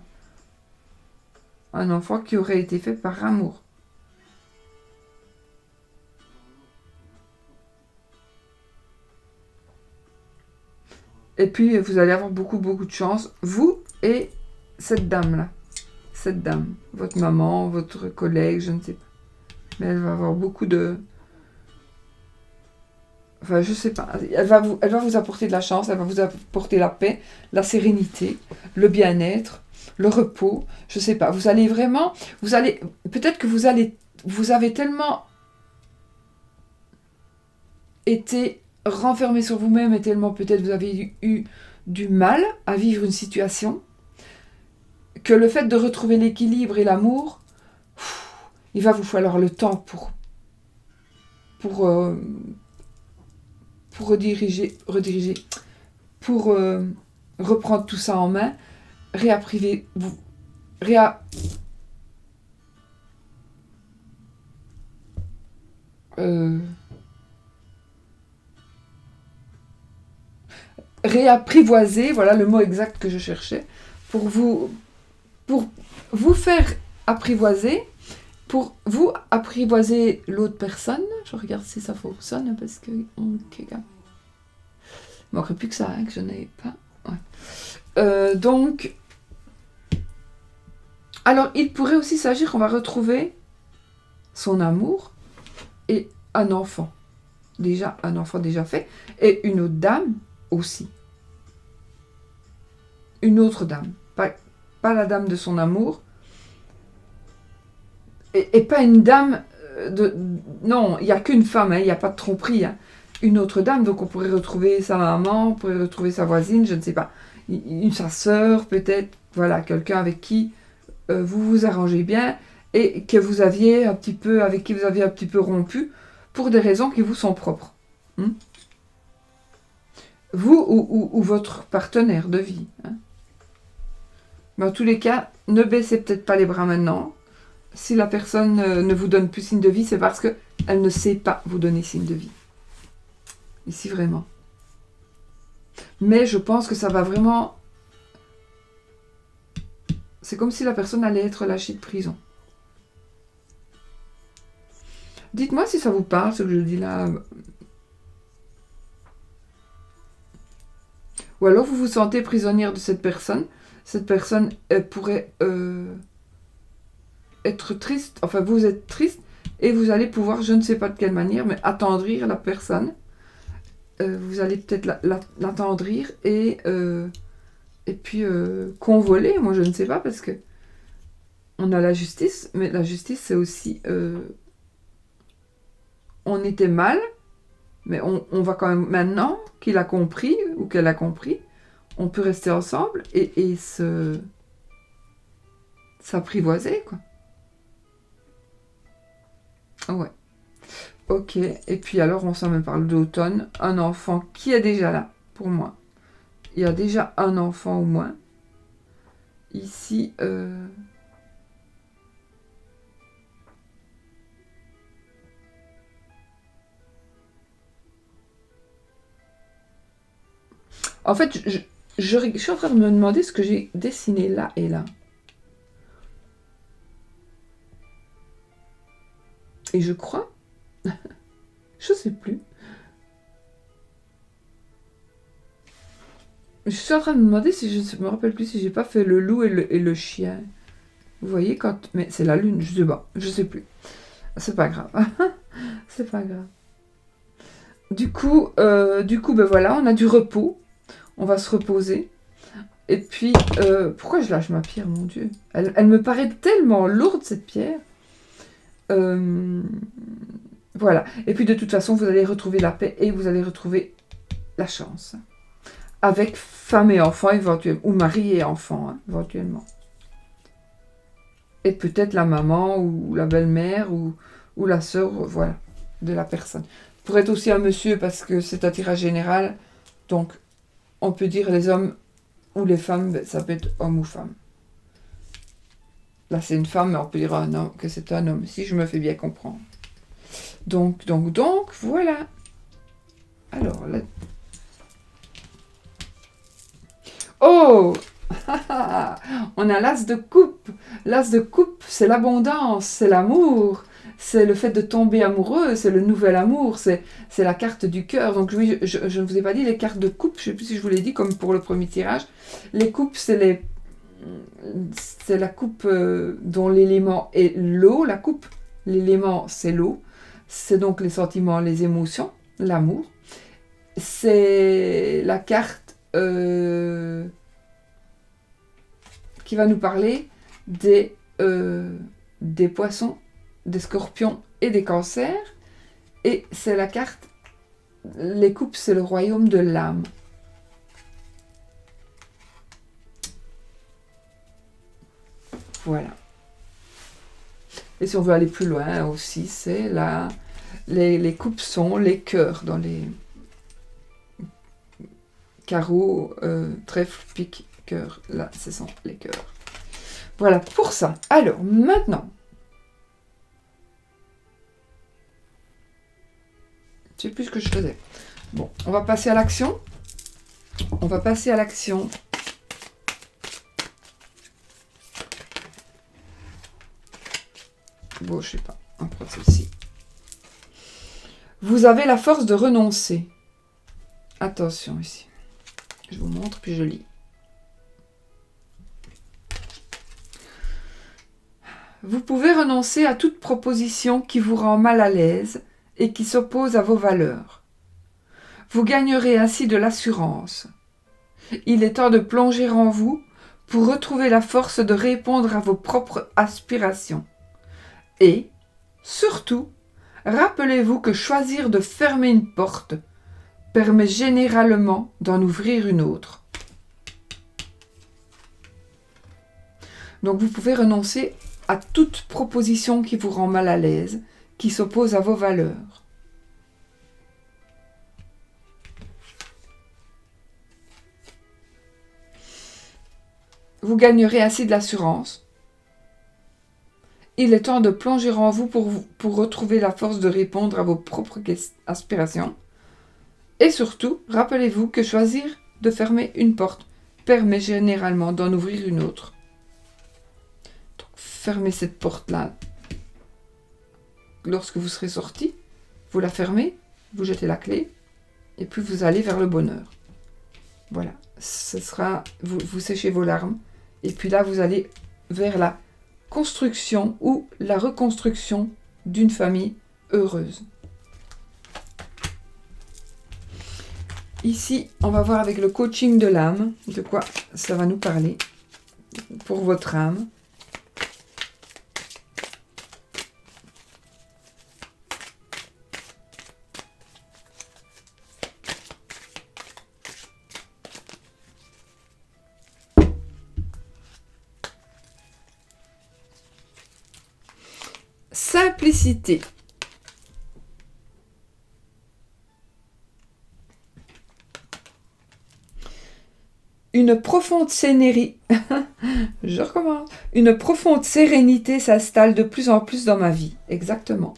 un enfant qui aurait été fait par amour. Et puis, vous allez avoir beaucoup, beaucoup de chance. Vous et cette dame-là. Cette dame. Votre maman, votre collègue, je ne sais pas. Mais elle va avoir beaucoup de Enfin, je sais pas. Elle va vous apporter de la chance, elle va vous apporter la paix, la sérénité, le bien-être, le repos. Je sais pas. Vous allez vraiment, peut-être que vous avez tellement été renfermé sur vous-même et tellement peut-être vous avez eu du mal à vivre une situation que le fait de retrouver l'équilibre et l'amour, il va vous falloir le temps pour, euh, pour rediriger, pour reprendre tout ça en main, réappriver, euh, réapprivoiser, voilà le mot exact que je cherchais, pour vous faire apprivoiser, pour vous apprivoiser l'autre personne. Je regarde si ça fonctionne parce que il manquerait plus que ça, hein, que je n'ai pas. Ouais. Donc, alors il pourrait aussi s'agir qu'on va retrouver son amour et un enfant déjà fait, et une autre dame aussi. Une autre dame, pas la dame de son amour, et pas une dame de... Non, il n'y a qu'une femme, il n'y a pas de tromperie. Hein. Une autre dame, donc on pourrait retrouver sa maman, on pourrait retrouver sa voisine, je ne sais pas. Sa sœur peut-être, voilà, quelqu'un avec qui vous vous arrangez bien, et que vous aviez un petit peu, avec qui vous aviez un petit peu rompu, pour des raisons qui vous sont propres. Vous ou votre partenaire de vie. Hein. Mais en tous les cas, ne baissez peut-être pas les bras maintenant. Si la personne ne vous donne plus signe de vie, c'est parce qu'elle ne sait pas vous donner signe de vie. Ici, vraiment. Mais je pense que ça va vraiment... C'est comme si la personne allait être lâchée de prison. Dites-moi si ça vous parle, ce que je dis là. Ou alors vous vous sentez prisonnière de cette personne. Cette personne pourrait être triste. Enfin, vous êtes triste et vous allez pouvoir, je ne sais pas de quelle manière, mais attendrir la personne. Vous allez peut-être l'attendrir et puis convoler. Moi, je ne sais pas parce que on a la justice, mais la justice, c'est aussi... on était mal, mais on va quand même, maintenant qu'il a compris, ou qu'elle a compris, on peut rester ensemble et s'apprivoiser, quoi. Ouais. Ok, et puis alors on s'en me parle d'automne, un enfant qui est déjà là, pour moi. Il y a déjà un enfant au moins. Ici, en fait, je suis en train de me demander ce que j'ai dessiné là et là. Et je crois... je sais plus. Je suis en train de me demander si je me rappelle plus si j'ai pas fait le loup et le chien. Vous voyez quand... Mais c'est la lune, je sais pas. Je sais plus. C'est pas grave. C'est pas grave. Du coup, ben voilà, on a du repos. On va se reposer. Et puis, pourquoi je lâche ma pierre, mon Dieu? Elle me paraît tellement lourde, cette pierre. Voilà. Et puis, de toute façon, vous allez retrouver la paix et vous allez retrouver la chance. Avec femme et enfant, éventuellement. Ou mari et enfant, hein, éventuellement. Et peut-être la maman ou la belle-mère ou la sœur, voilà, de la personne. Pour être aussi un monsieur, parce que c'est un tirage général, donc on peut dire les hommes ou les femmes, ça peut être homme ou femme. Là c'est une femme, mais on peut dire un homme, que c'est un homme, si je me fais bien comprendre. Donc, voilà. Alors, là... Oh on a l'as de coupe. L'as de coupe, c'est l'abondance, c'est l'amour, c'est le fait de tomber amoureux, c'est le nouvel amour, c'est la carte du cœur. Donc oui, je ne vous ai pas dit les cartes de coupe, je ne sais plus si je vous l'ai dit, comme pour le premier tirage. Les coupes, c'est la coupe dont l'élément est l'eau. La coupe, l'élément, c'est l'eau. C'est donc les sentiments, les émotions, l'amour. C'est la carte qui va nous parler des poissons, des scorpions et des cancers. Et c'est la carte, les coupes, c'est le royaume de l'âme. Voilà. Et si on veut aller plus loin aussi, c'est là, les coupes sont les cœurs dans les carreaux, trèfle, pique, cœur. Là, ce sont les cœurs. Voilà pour ça. Alors, maintenant, je sais plus ce que je faisais. Bon, on va passer à l'action. On va passer à l'action. Bon, je sais pas. On prend celle-ci. Vous avez la force de renoncer. Attention ici. Je vous montre, puis je lis. Vous pouvez renoncer à toute proposition qui vous rend mal à l'aise et qui s'oppose à vos valeurs. Vous gagnerez ainsi de l'assurance. Il est temps de plonger en vous pour retrouver la force de répondre à vos propres aspirations. Et, surtout, rappelez-vous que choisir de fermer une porte permet généralement d'en ouvrir une autre. Donc vous pouvez renoncer à toute proposition qui vous rend mal à l'aise, qui s'oppose à vos valeurs. Vous gagnerez ainsi de l'assurance. Il est temps de plonger en vous pour retrouver la force de répondre à vos propres aspirations. Et surtout, rappelez-vous que choisir de fermer une porte permet généralement d'en ouvrir une autre. Donc, fermez cette porte-là. Lorsque vous serez sorti, vous la fermez, vous jetez la clé, et puis vous allez vers le bonheur. Voilà, ce sera, vous séchez vos larmes, et puis là vous allez vers la construction ou la reconstruction d'une famille heureuse. Ici, on va voir avec le coaching de l'âme, de quoi ça va nous parler pour votre âme. Simplicité. Une profonde sérénité, je recommence. Une profonde sérénité s'installe de plus en plus dans ma vie. Exactement.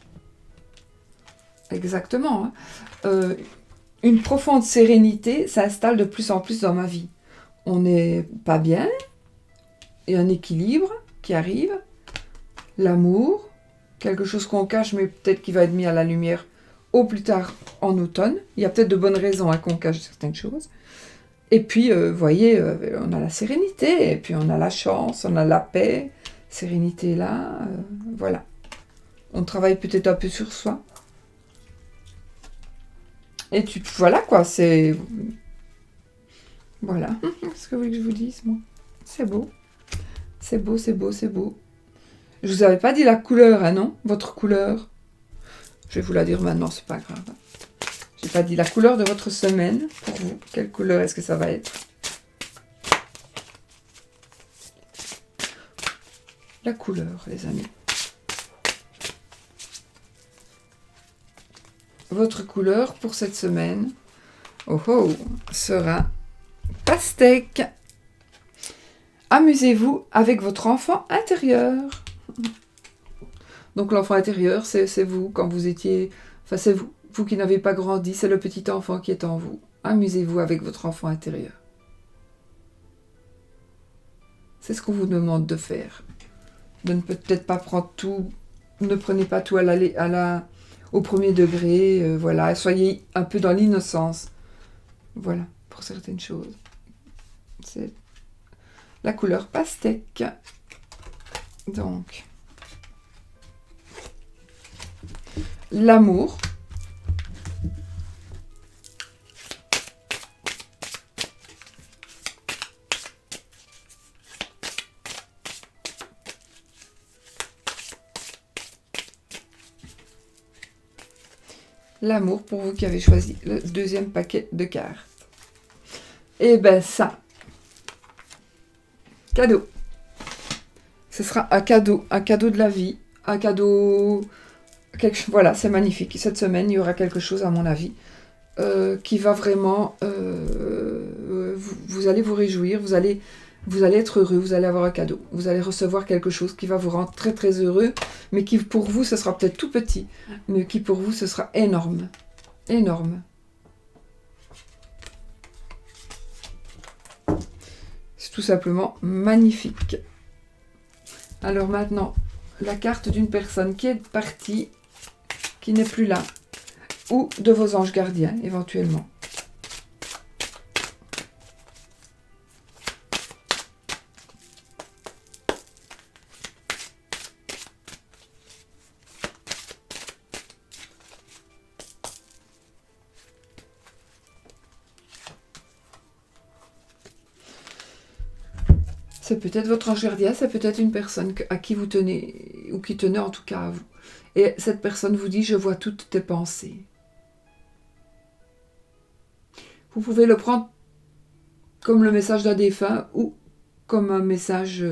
Exactement. Hein. Une profonde sérénité s'installe de plus en plus dans ma vie. On n'est pas bien. Il y a un équilibre qui arrive. L'amour. Quelque chose qu'on cache, mais peut-être qui va être mis à la lumière au plus tard en automne. Il y a peut-être de bonnes raisons qu'on cache certaines choses. Et puis, vous voyez, on a la sérénité, et puis on a la chance, on a la paix. Sérénité là, voilà. On travaille peut-être un peu sur soi. Et voilà quoi, c'est... Voilà. Qu'est-ce que vous voulez que je vous dise, moi? C'est beau. C'est beau, c'est beau, c'est beau. Je vous avais pas dit la couleur, hein, non? Votre couleur. Je vais vous la dire maintenant, c'est pas grave. J'ai pas dit la couleur de votre semaine pour vous. Quelle couleur est-ce que ça va être? La couleur, les amis. Votre couleur pour cette semaine, sera pastèque. Amusez-vous avec votre enfant intérieur. Donc l'enfant intérieur, c'est vous, quand vous étiez... Enfin, c'est vous qui n'avez pas grandi, c'est le petit enfant qui est en vous. Amusez-vous avec votre enfant intérieur. C'est ce qu'on vous demande de faire. De ne peut-être pas prendre tout, ne prenez pas tout au premier degré, voilà. Soyez un peu dans l'innocence. Voilà, pour certaines choses. C'est la couleur pastèque. Donc... L'amour. l'amour pour vous qui avez choisi le deuxième paquet de cartes. Et ben ça, cadeau. Ce sera un cadeau de la vie, un cadeau... Voilà, c'est magnifique. Cette semaine, il y aura quelque chose, à mon avis, qui va vraiment... vous allez vous réjouir, vous allez être heureux, vous allez avoir un cadeau. Vous allez recevoir quelque chose qui va vous rendre très très heureux, mais qui pour vous, ce sera peut-être tout petit, mais qui pour vous, ce sera énorme. Énorme. C'est tout simplement magnifique. Alors maintenant, la carte d'une personne qui est partie, qui n'est plus là, ou de vos anges gardiens, éventuellement. C'est peut-être votre ange gardien, c'est peut-être une personne à qui vous tenez, ou qui tenait en tout cas à vous. Et cette personne vous dit, je vois toutes tes pensées. Vous pouvez le prendre comme le message d'un défunt ou comme un message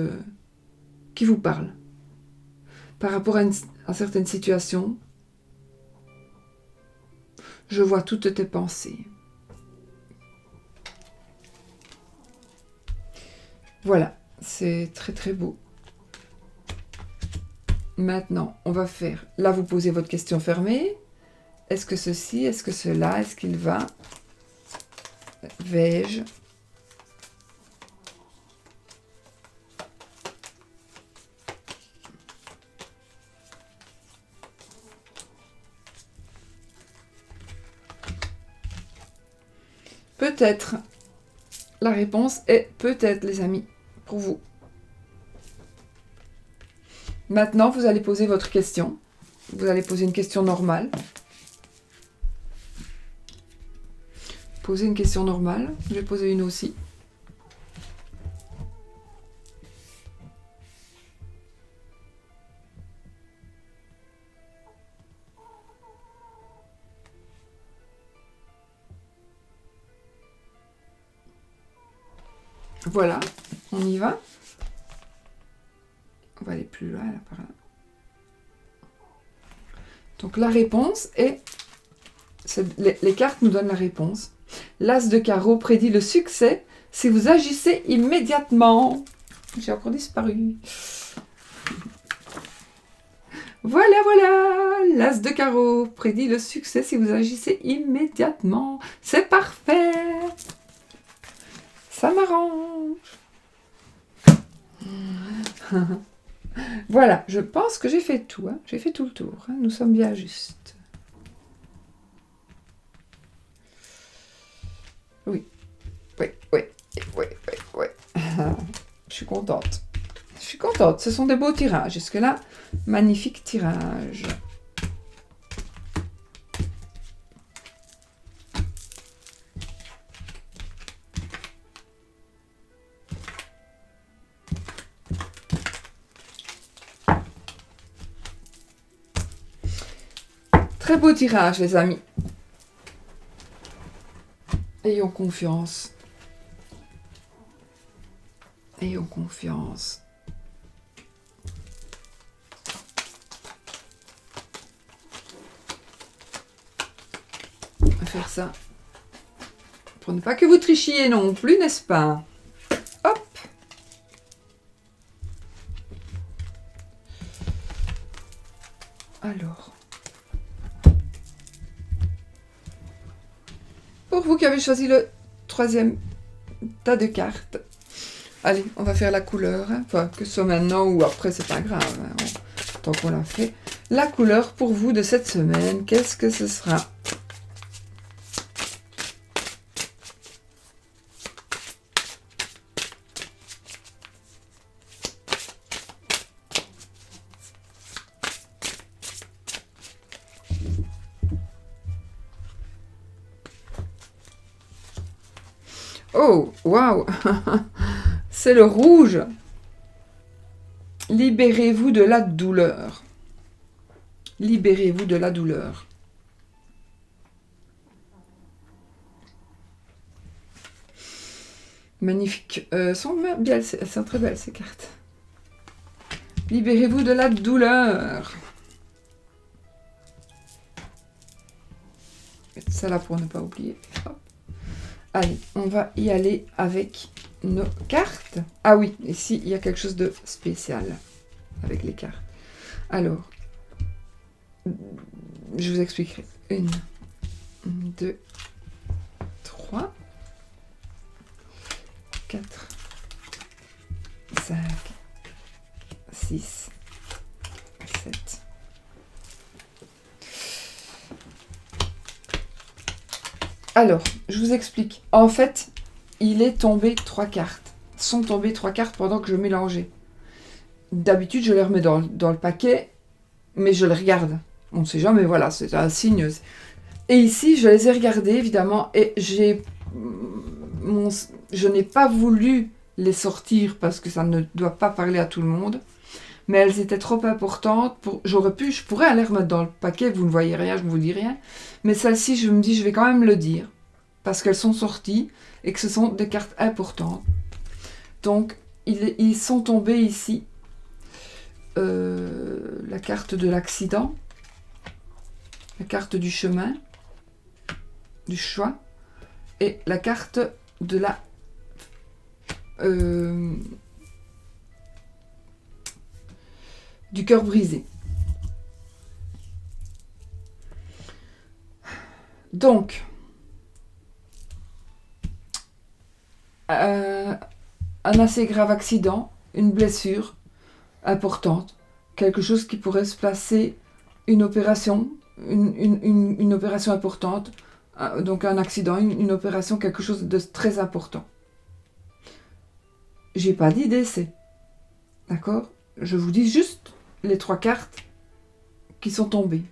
qui vous parle. Par rapport à certaines situations, je vois toutes tes pensées. Voilà, c'est très très beau. Maintenant, on va faire... Là, vous posez votre question fermée. Est-ce que ceci, est-ce que cela, est-ce qu'il va? Vais-je? Peut-être. La réponse est peut-être, les amis, pour vous. Maintenant, vous allez poser votre question. Vous allez poser une question normale. Posez une question normale. Je vais poser une aussi. Voilà, on y va. On va aller plus loin, là, par là. Donc la réponse est... Les cartes nous donnent la réponse. L'As de carreau prédit le succès si vous agissez immédiatement. J'ai encore disparu. Voilà, voilà. L'As de carreau prédit le succès si vous agissez immédiatement. C'est parfait. Ça m'arrange. Voilà, je pense que j'ai fait tout. Hein. J'ai fait tout le tour. Hein. Nous sommes bien justes. Oui. Oui. Je suis contente. Je suis contente. Ce sont des beaux tirages. Jusque-là, magnifique tirage. Très beau tirage, les amis. Ayons confiance. Ayons confiance. On va faire ça. Pour ne pas que vous trichiez non plus, n'est-ce pas? Hop. Alors. Pour vous qui avez choisi le troisième tas de cartes. Allez, on va faire la couleur. Hein. Enfin, que ce soit maintenant ou après, c'est pas grave. Hein. Tant qu'on l'a fait. La couleur pour vous de cette semaine, qu'est-ce que ce sera? Oh, waouh! C'est le rouge. Libérez-vous de la douleur. Libérez-vous de la douleur. Magnifique. Elles sont très belles ces cartes. Libérez-vous de la douleur. Ça là pour ne pas oublier. Hop. Allez, on va y aller avec nos cartes. Ah oui, ici il y a quelque chose de spécial avec les cartes. Alors, je vous expliquerai. 1, 2, 3, 4, 5, 6, 7. Alors, je vous explique. En fait, il est tombé 3 cartes. Sont tombées 3 cartes pendant que je mélangeais. D'habitude, je les remets dans le paquet, mais je les regarde. On ne sait jamais, voilà, c'est un signe. Et ici, je les ai regardées, évidemment, et je n'ai pas voulu les sortir parce que ça ne doit pas parler à tout le monde. Mais elles étaient trop importantes. Je pourrais aller remettre dans le paquet, vous ne voyez rien, je ne vous dis rien. Mais celle-ci, je me dis, je vais quand même le dire. Parce qu'elles sont sorties et que ce sont des cartes importantes. Donc, ils sont tombés ici. La carte de l'accident. La carte du chemin. Du choix. Et la carte de la... du cœur brisé. Donc, un assez grave accident, une blessure importante, quelque chose qui pourrait se placer, une opération, une opération importante, donc un accident, une opération, quelque chose de très important. J'ai pas dit décès, d'accord? Je vous dis juste les 3 cartes qui sont tombées.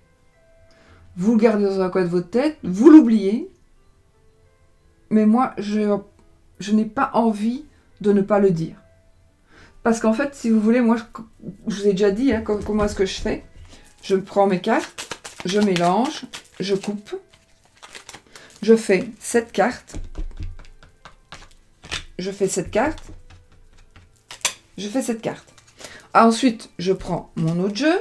Vous le gardez dans un coin de votre tête, vous l'oubliez, mais moi, je n'ai pas envie de ne pas le dire. Parce qu'en fait, si vous voulez, moi, je vous ai déjà dit comment est-ce que je fais. Je prends mes cartes, je mélange, je coupe, je fais 7 cartes, je fais 7 cartes, je fais 7 cartes. Ensuite, je prends mon autre jeu,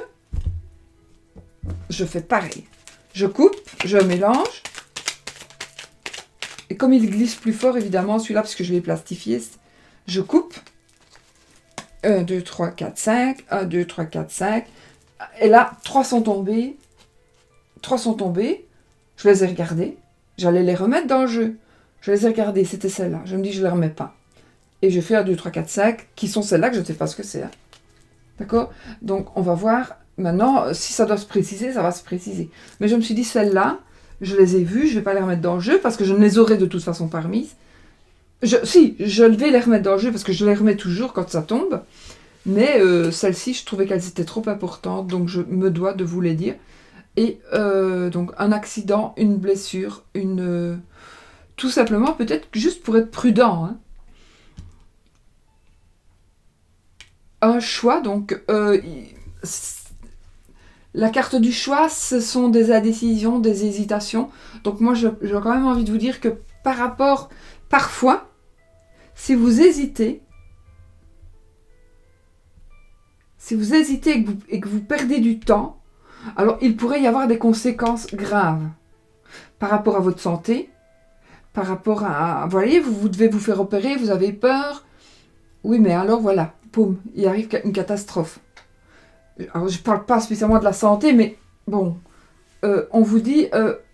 je fais pareil. Je coupe, je mélange. Et comme il glisse plus fort, évidemment, celui-là, parce que je l'ai plastifié, je coupe. 1, 2, 3, 4, 5. 1, 2, 3, 4, 5. Et là, 3 sont tombés. 3 sont tombés. Je les ai regardés. J'allais les remettre dans le jeu. Je les ai regardés. C'était celle-là. Je me dis, je ne les remets pas. Et je fais 1, 2, 3, 4, 5, qui sont celles-là que je ne sais pas ce que c'est. Hein. D'accord? Donc, on va voir. Maintenant, si ça doit se préciser, ça va se préciser. Mais je me suis dit, celles-là, je les ai vues, je ne vais pas les remettre dans le jeu, parce que je ne les aurai de toute façon pas remises. Je vais les remettre dans le jeu, parce que je les remets toujours quand ça tombe. Mais celles-ci, je trouvais qu'elles étaient trop importantes, donc je me dois de vous les dire. Et donc, un accident, une blessure, tout simplement, peut-être juste pour être prudent. Hein. Un choix, donc... la carte du choix, ce sont des indécisions, des hésitations. Donc moi, j'ai quand même envie de vous dire que par rapport, parfois, si vous hésitez et que vous perdez du temps, alors il pourrait y avoir des conséquences graves par rapport à votre santé, par rapport à... Vous voyez, vous devez vous faire opérer, vous avez peur. Oui, mais alors voilà, poum, il arrive une catastrophe. Alors, je ne parle pas spécialement de la santé, mais bon, on vous dit,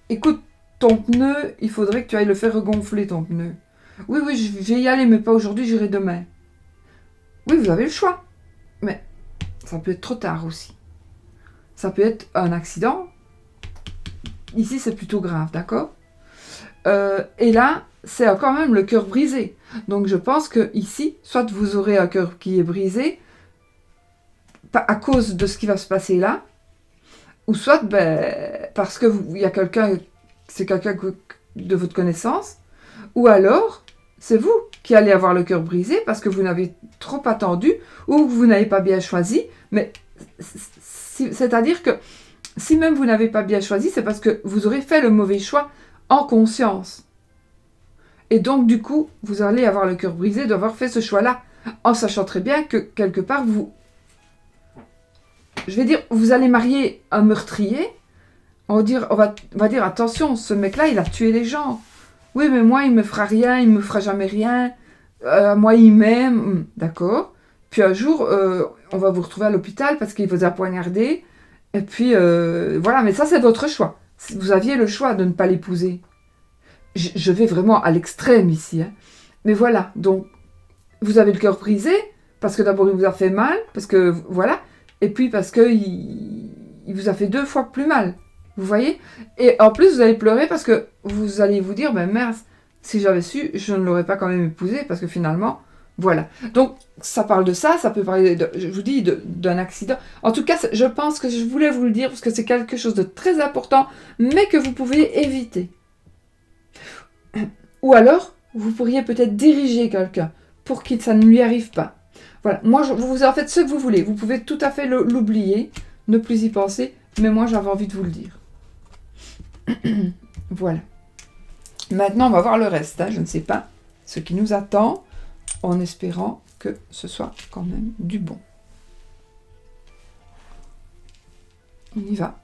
écoute, ton pneu, il faudrait que tu ailles le faire regonfler, ton pneu. Oui, je vais y aller, mais pas aujourd'hui, j'irai demain. Oui, vous avez le choix, mais ça peut être trop tard aussi. Ça peut être un accident. Ici, c'est plutôt grave, d'accord? Et là, c'est quand même le cœur brisé. Donc, je pense que ici, soit vous aurez un cœur qui est brisé, à cause de ce qui va se passer là, ou soit parce que il y a quelqu'un, c'est quelqu'un de votre connaissance, ou alors c'est vous qui allez avoir le cœur brisé parce que vous n'avez trop attendu ou que vous n'avez pas bien choisi. Mais c'est-à-dire que si même vous n'avez pas bien choisi, c'est parce que vous aurez fait le mauvais choix en conscience. Et donc, du coup, vous allez avoir le cœur brisé d'avoir fait ce choix-là, en sachant très bien que, quelque part, je vais dire, vous allez marier un meurtrier, on va dire, attention, ce mec-là, il a tué les gens. Oui, mais moi, il me fera rien, il me fera jamais rien. Moi, il m'aime. D'accord. Puis un jour, on va vous retrouver à l'hôpital parce qu'il vous a poignardé. Et puis, voilà, mais ça, c'est votre choix. Vous aviez le choix de ne pas l'épouser. Je vais vraiment à l'extrême ici. Hein. Mais voilà, donc, vous avez le cœur brisé parce que d'abord, il vous a fait mal, parce que, voilà, et puis parce que il vous a fait 2 fois plus mal. Vous voyez? Et en plus, vous allez pleurer parce que vous allez vous dire, ben merde, si j'avais su, je ne l'aurais pas quand même épousé parce que finalement, voilà. Donc, ça parle de ça, ça peut parler, je vous dis, d'un accident. En tout cas, je pense que je voulais vous le dire parce que c'est quelque chose de très important, mais que vous pouvez éviter. Ou alors, vous pourriez peut-être diriger quelqu'un pour que ça ne lui arrive pas. Voilà, moi, vous en faites ce que vous voulez. Vous pouvez tout à fait l'oublier, ne plus y penser, mais moi, j'avais envie de vous le dire. Voilà. Maintenant, on va voir le reste. Hein. Je ne sais pas ce qui nous attend, en espérant que ce soit quand même du bon. On y va.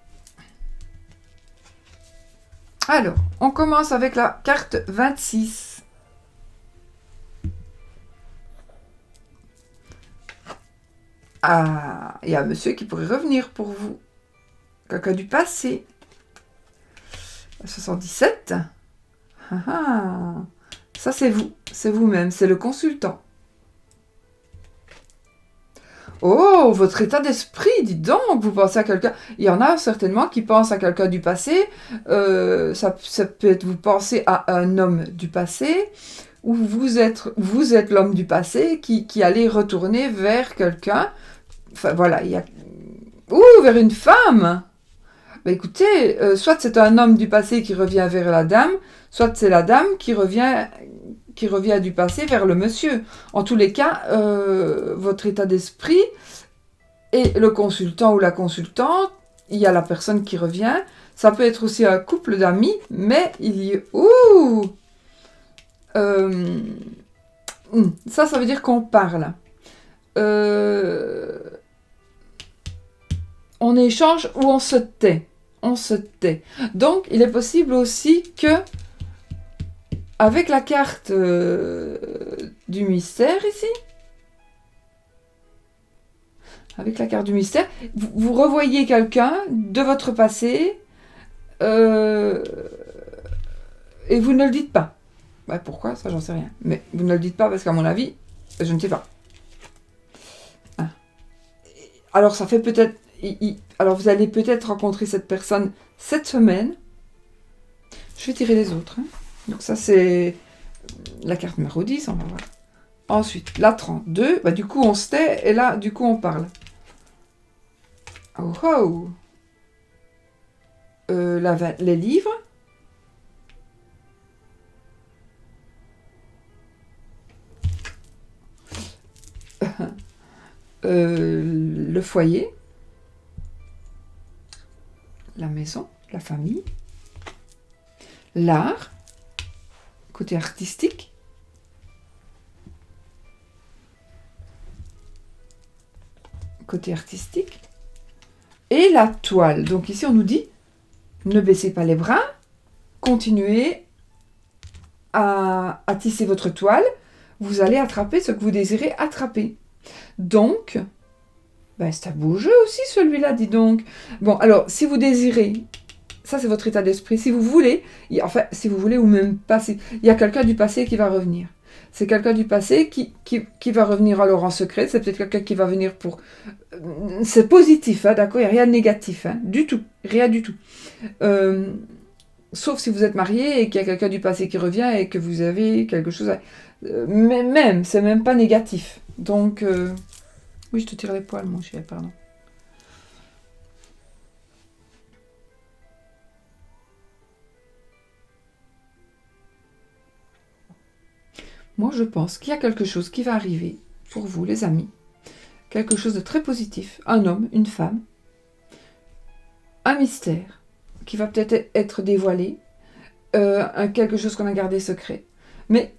Alors, on commence avec la carte 26. Ah, il y a un monsieur qui pourrait revenir pour vous. Quelqu'un du passé. 77. Ah, ah. Ça, c'est vous. C'est vous-même. C'est le consultant. Oh, votre état d'esprit, dites donc, vous pensez à quelqu'un. Il y en a certainement qui pensent à quelqu'un du passé. Ça peut être vous pensez à un homme du passé, ou vous êtes l'homme du passé qui allait retourner vers quelqu'un. Enfin, voilà, il y a... Ouh, vers une femme. Bah, écoutez, soit c'est un homme du passé qui revient vers la dame, soit c'est la dame qui revient du passé vers le monsieur. En tous les cas, votre état d'esprit et le consultant ou la consultante, il y a la personne qui revient. Ça peut être aussi un couple d'amis, mais il y a... Ouh ça veut dire qu'on parle. On échange ou on se tait. On se tait. Donc, il est possible aussi que, avec la carte du mystère ici, avec la carte du mystère, vous revoyez quelqu'un de votre passé et vous ne le dites pas. Bah, pourquoi? Ça, j'en sais rien. Mais vous ne le dites pas parce qu'à mon avis, je ne sais pas. Ah. Alors, ça fait peut-être... Alors, vous allez peut-être rencontrer cette personne cette semaine. Je vais tirer les autres. Hein. Donc, ça, c'est la carte numéro 10. On va voir. Ensuite, la 32. Bah, du coup, on se tait. Et là, du coup, on parle. Oh, oh. Les livres. Le foyer. La maison, la famille, l'art, côté artistique, et la toile. Donc ici, on nous dit, ne baissez pas les bras, continuez à tisser votre toile, vous allez attraper ce que vous désirez attraper. Donc, ben, c'est un beau jeu aussi, celui-là, dis donc. Bon, alors, si vous désirez, ça c'est votre état d'esprit, si vous voulez, enfin, si vous voulez ou même pas, il y a quelqu'un du passé qui va revenir. C'est quelqu'un du passé qui va revenir alors en secret, c'est peut-être quelqu'un qui va venir pour... C'est positif, hein, d'accord, il n'y a rien de négatif, hein, du tout, rien du tout. Sauf si vous êtes marié et qu'il y a quelqu'un du passé qui revient et que vous avez quelque chose à... mais même, c'est même pas négatif. Donc... Oui, je te tire les poils, mon chéri, pardon. Moi, je pense qu'il y a quelque chose qui va arriver pour vous, les amis. Quelque chose de très positif. Un homme, une femme. Un mystère qui va peut-être être dévoilé. Quelque chose qu'on a gardé secret. Mais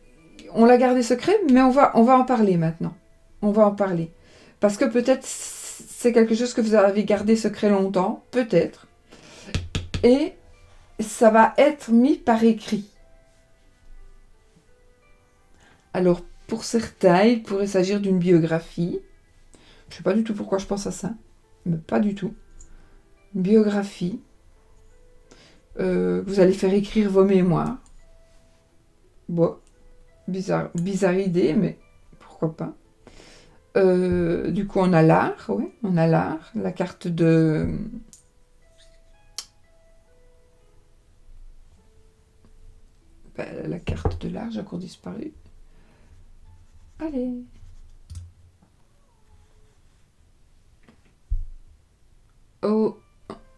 on l'a gardé secret, mais on va en parler maintenant. On va en parler. Parce que peut-être c'est quelque chose que vous avez gardé secret longtemps, peut-être. Et ça va être mis par écrit. Alors, pour certains, il pourrait s'agir d'une biographie. Je ne sais pas du tout pourquoi je pense à ça, mais pas du tout. Une biographie. Vous allez faire écrire vos mémoires. Bon, bizarre idée, mais pourquoi pas. Du coup, on a l'art, oui, on a l'art, la carte de... la carte de l'art, j'ai encore disparu. Allez. Oh,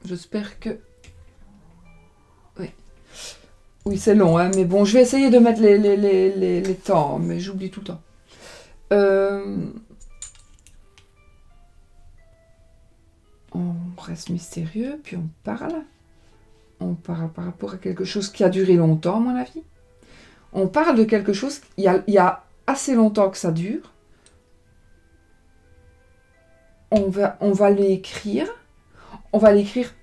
j'espère que... Oui. Oui, c'est long, hein, mais bon, je vais essayer de mettre les temps, mais j'oublie tout le temps. On reste mystérieux, puis on parle. On parle par rapport à quelque chose qui a duré longtemps, à mon avis. On parle de quelque chose, il y a assez longtemps que ça dure. On va l'écrire. On va l'écrire.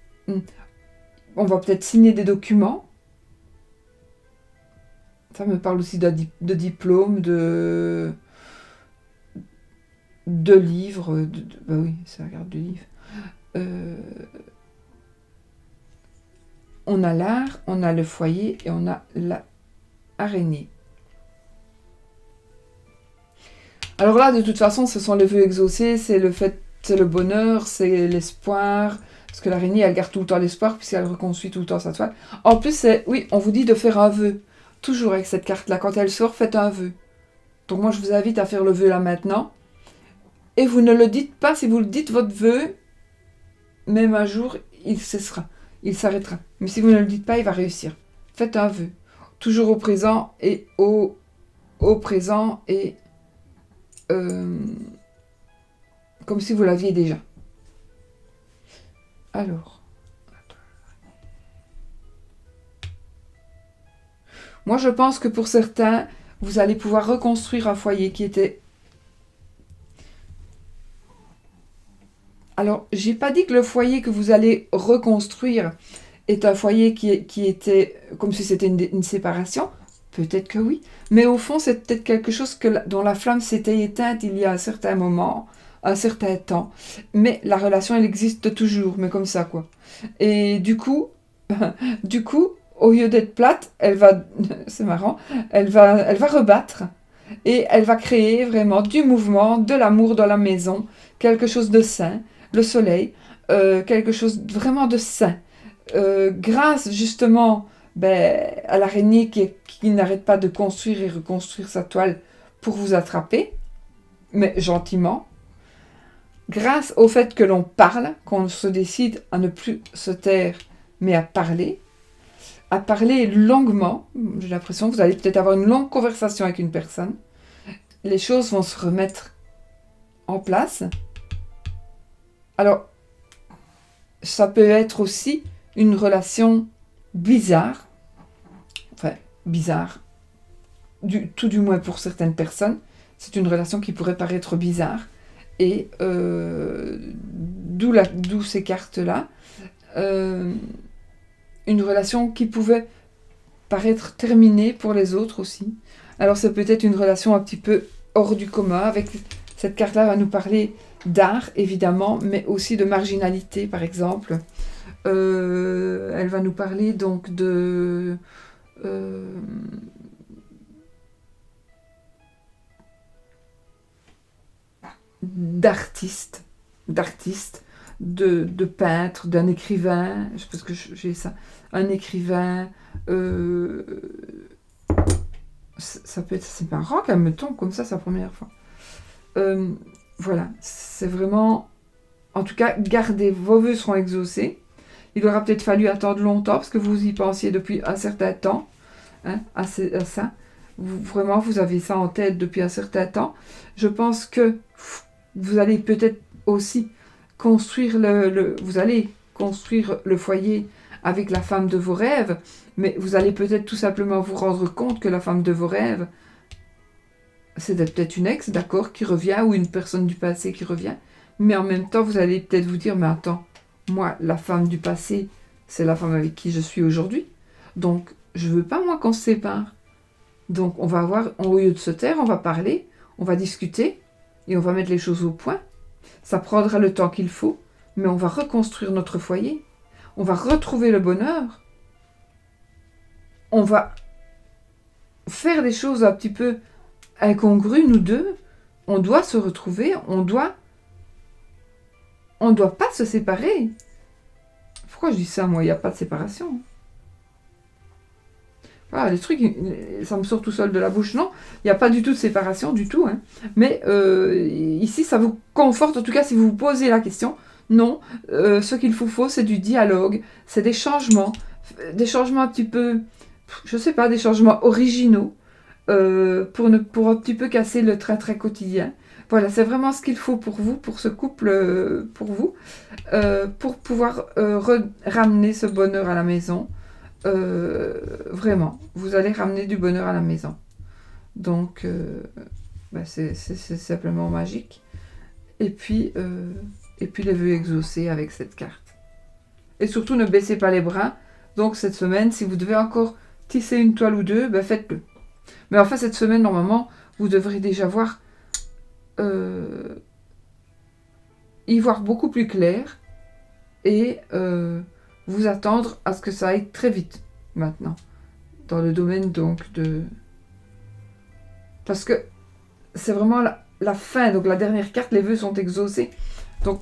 On va peut-être signer des documents. Ça me parle aussi de diplômes, de livres. Bah oui, c'est la carte de livre. On a l'art, on a le foyer et on a l'araignée. Alors là, de toute façon, ce sont les vœux exaucés, c'est le bonheur, c'est l'espoir. Parce que l'araignée, elle garde tout le temps l'espoir, puisqu'elle reconstruit tout le temps sa toile. En plus, oui, on vous dit de faire un vœu. Toujours avec cette carte-là. Quand elle sort, faites un vœu. Donc moi, je vous invite à faire le vœu là maintenant. Et vous ne le dites pas, si vous le dites votre vœu, même un jour, il cessera. Il s'arrêtera. Mais si vous ne le dites pas, il va réussir. Faites un vœu. Toujours au présent et au présent et comme si vous l'aviez déjà. Alors. Moi, je pense que pour certains, vous allez pouvoir reconstruire un foyer qui était... Alors, j'ai pas dit que le foyer que vous allez reconstruire est un foyer qui était comme si c'était une séparation. Peut-être que oui. Mais au fond, c'est peut-être quelque chose dont la flamme s'était éteinte il y a un certain moment, un certain temps. Mais la relation, elle existe toujours, mais comme ça, quoi. Et du coup, au lieu d'être plate, elle va, c'est marrant, elle va rebattre. Et elle va créer vraiment du mouvement, de l'amour dans la maison, quelque chose de sain, le soleil, quelque chose vraiment de sain. Grâce justement à l'araignée qui n'arrête pas de construire et reconstruire sa toile pour vous attraper, mais gentiment. Grâce au fait que l'on parle, qu'on se décide à ne plus se taire, mais à parler longuement. J'ai l'impression que vous allez peut-être avoir une longue conversation avec une personne. Les choses vont se remettre en place. Alors, ça peut être aussi une relation bizarre. Enfin, bizarre. Tout du moins pour certaines personnes. C'est une relation qui pourrait paraître bizarre. Et d'où ces cartes-là. Une relation qui pouvait paraître terminée pour les autres aussi. Alors c'est peut-être une relation un petit peu hors du commun. Avec cette carte-là, va nous parler d'art, évidemment, mais aussi de marginalité, par exemple. Elle va nous parler donc d'artistes, de peintres, d'un écrivain, parce que j'ai ça, un écrivain, ça peut être, c'est marrant qu'elle me tombe comme ça, c'est la première fois. Voilà, c'est vraiment, en tout cas, gardez, vos vœux seront exaucés. Il aura peut-être fallu attendre longtemps, parce que vous y pensiez depuis un certain temps, hein, à ça. Vraiment, vous avez ça en tête depuis un certain temps. Je pense que vous allez peut-être aussi construire vous allez construire le foyer avec la femme de vos rêves, mais vous allez peut-être tout simplement vous rendre compte que la femme de vos rêves, c'est peut-être une ex, d'accord, qui revient, ou une personne du passé qui revient, mais en même temps, vous allez peut-être vous dire, mais attends, moi, la femme du passé, c'est la femme avec qui je suis aujourd'hui, donc je veux pas, moi, qu'on se sépare. Donc on va avoir, au lieu de se taire, on va parler, on va discuter, et on va mettre les choses au point. Ça prendra le temps qu'il faut, mais on va reconstruire notre foyer, on va retrouver le bonheur, on va faire des choses un petit peu incongrues, nous deux, on doit se retrouver, on doit pas se séparer. Pourquoi je dis ça, moi, il n'y a pas de séparation. Voilà, les trucs, ça me sort tout seul de la bouche, non, il n'y a pas du tout de séparation, du tout, hein. Mais ici, ça vous conforte, en tout cas, si vous vous posez la question, non, ce qu'il vous faut, c'est du dialogue, c'est des changements un petit peu, je sais pas, des changements originaux, pour un petit peu casser le train-train quotidien. Voilà, c'est vraiment ce qu'il faut pour vous, pour ce couple, pour vous, pour pouvoir ramener ce bonheur à la maison. Vraiment, vous allez ramener du bonheur à la maison. Donc, c'est simplement magique. Et puis les vœux exaucés avec cette carte. Et surtout, ne baissez pas les bras. Donc, cette semaine, si vous devez encore tisser une toile ou deux, faites-le. Mais enfin, cette semaine, normalement, vous devrez déjà y voir beaucoup plus clair et vous attendre à ce que ça aille très vite maintenant dans le domaine donc de, parce que c'est vraiment la fin, donc la dernière carte, les vœux sont exaucés. Donc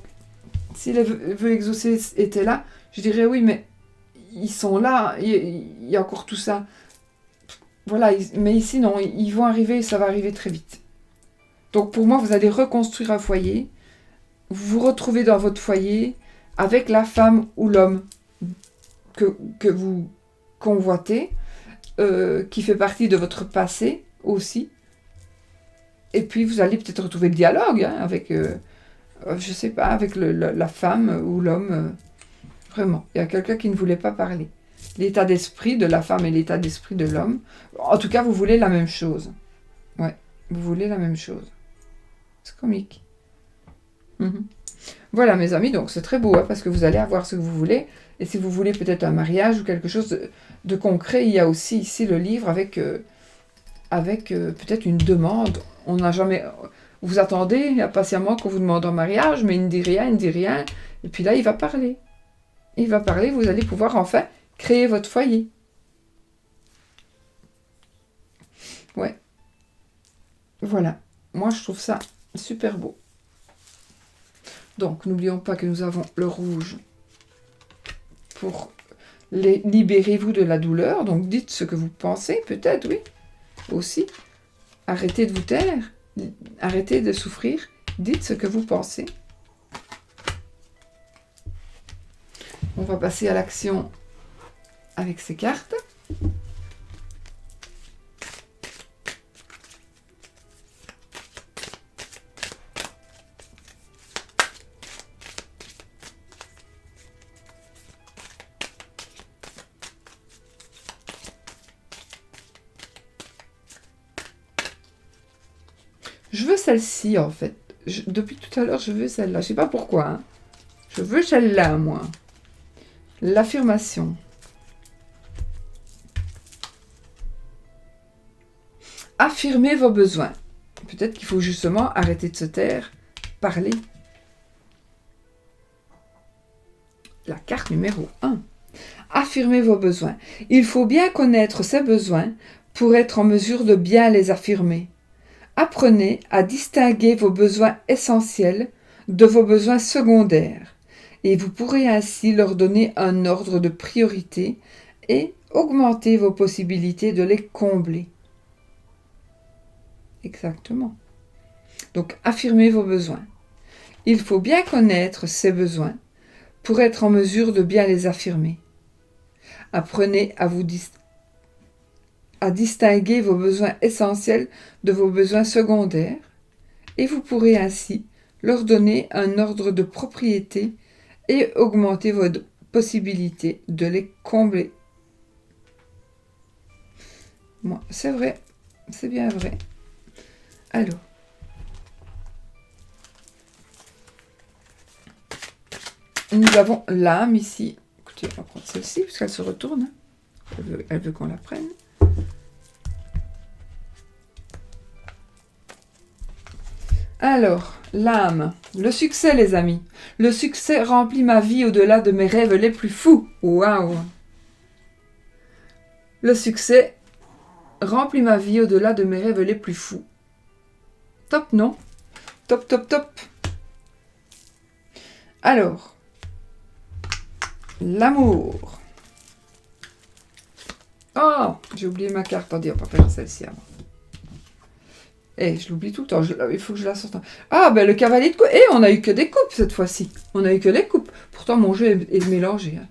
si les vœux exaucés étaient là, je dirais oui, mais ils sont là, il y a encore tout ça, voilà, mais ici non, ils vont arriver, ça va arriver très vite. Donc pour moi, vous allez reconstruire un foyer, vous vous retrouvez dans votre foyer avec la femme ou l'homme que vous convoitez, qui fait partie de votre passé aussi. Et puis vous allez peut-être retrouver le dialogue avec, je sais pas, avec la femme ou l'homme. Vraiment, il y a quelqu'un qui ne voulait pas parler. L'état d'esprit de la femme et l'état d'esprit de l'homme. En tout cas, vous voulez la même chose. Ouais, vous voulez la même chose. C'est comique. Voilà mes amis, donc c'est très beau parce que vous allez avoir ce que vous voulez. Et si vous voulez peut-être un mariage ou quelque chose de concret, il y a aussi ici le livre avec peut-être une demande. On n'a jamais... Vous attendez impatiemment qu'on vous demande en mariage, mais il ne dit rien. Et puis là, il va parler. Vous allez pouvoir enfin créer votre foyer. Ouais. Voilà. Moi, je trouve ça super beau. Donc, n'oublions pas que nous avons le rouge pour libérez-vous de la douleur. Donc, dites ce que vous pensez, peut-être, oui, aussi. Arrêtez de vous taire. Arrêtez de souffrir. Dites ce que vous pensez. On va passer à l'action avec ces cartes. Je veux celle-ci, en fait. Depuis tout à l'heure, je veux celle-là. Je sais pas pourquoi. Hein. Je veux celle-là, moi. L'affirmation. Affirmez vos besoins. Peut-être qu'il faut justement arrêter de se taire, parler. La carte numéro 1. Affirmez vos besoins. Il faut bien connaître ses besoins pour être en mesure de bien les affirmer. Apprenez à distinguer vos besoins essentiels de vos besoins secondaires et vous pourrez ainsi leur donner un ordre de priorité et augmenter vos possibilités de les combler. Exactement. Donc, affirmez vos besoins. Il faut bien connaître ces besoins pour être en mesure de bien les affirmer. Apprenez à distinguer vos besoins essentiels de vos besoins secondaires et vous pourrez ainsi leur donner un ordre de propriété et augmenter vos possibilité de les combler. Bon, c'est vrai, c'est bien vrai. Alors, nous avons l'âme ici. Écoutez, on va prendre celle-ci, puisqu'elle se retourne. Elle veut qu'on la prenne. Alors, l'âme. Le succès, les amis. Le succès remplit ma vie au-delà de mes rêves les plus fous. Waouh! Le succès remplit ma vie au-delà de mes rêves les plus fous. Top, non? Top, top, top. Alors, l'amour. Oh, j'ai oublié ma carte. Attendez, on va faire celle-ci avant. Eh, je l'oublie tout le temps. Il faut que je la sorte. Ah, ben le cavalier de coupe. Eh, on a eu que des coupes cette fois-ci. On a eu que les coupes. Pourtant, mon jeu est mélangé. Hein.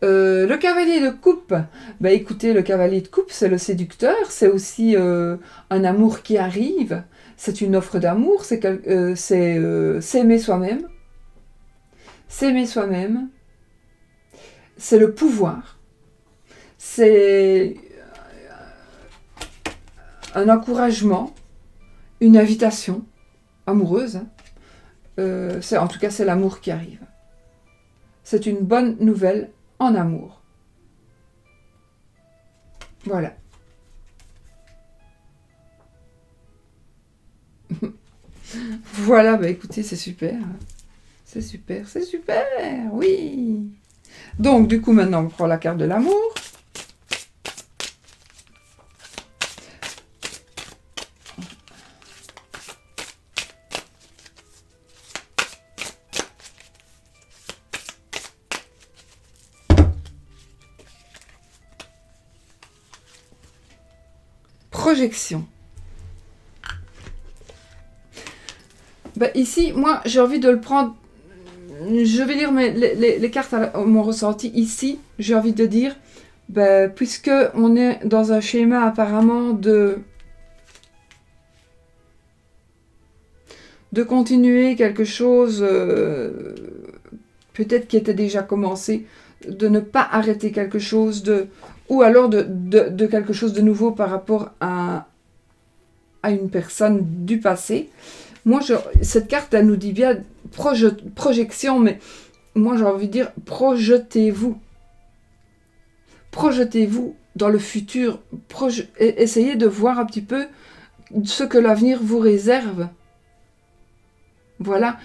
Le cavalier de coupe. Ben écoutez, le cavalier de coupe, c'est le séducteur. C'est aussi un amour qui arrive. C'est une offre d'amour. C'est s'aimer soi-même. S'aimer soi-même. C'est le pouvoir. C'est un encouragement. Une invitation amoureuse. Hein. En tout cas, c'est l'amour qui arrive. C'est une bonne nouvelle en amour. Voilà. Voilà, bah écoutez, c'est super. C'est super, c'est super, oui. Donc, du coup, maintenant, on prend la carte de l'amour. Projection. Ben, ici, moi, j'ai envie de le prendre. Je vais lire les cartes à mon ressenti. Ici, j'ai envie de dire, ben, puisque on est dans un schéma apparemment de continuer quelque chose, peut-être qui était déjà commencé, de ne pas arrêter quelque chose, ou alors de quelque chose de nouveau par rapport à une personne du passé. Moi, cette carte, elle nous dit bien projection, mais moi, j'ai envie de dire projetez-vous. Projetez-vous dans le futur. Essayez de voir un petit peu ce que l'avenir vous réserve. Voilà.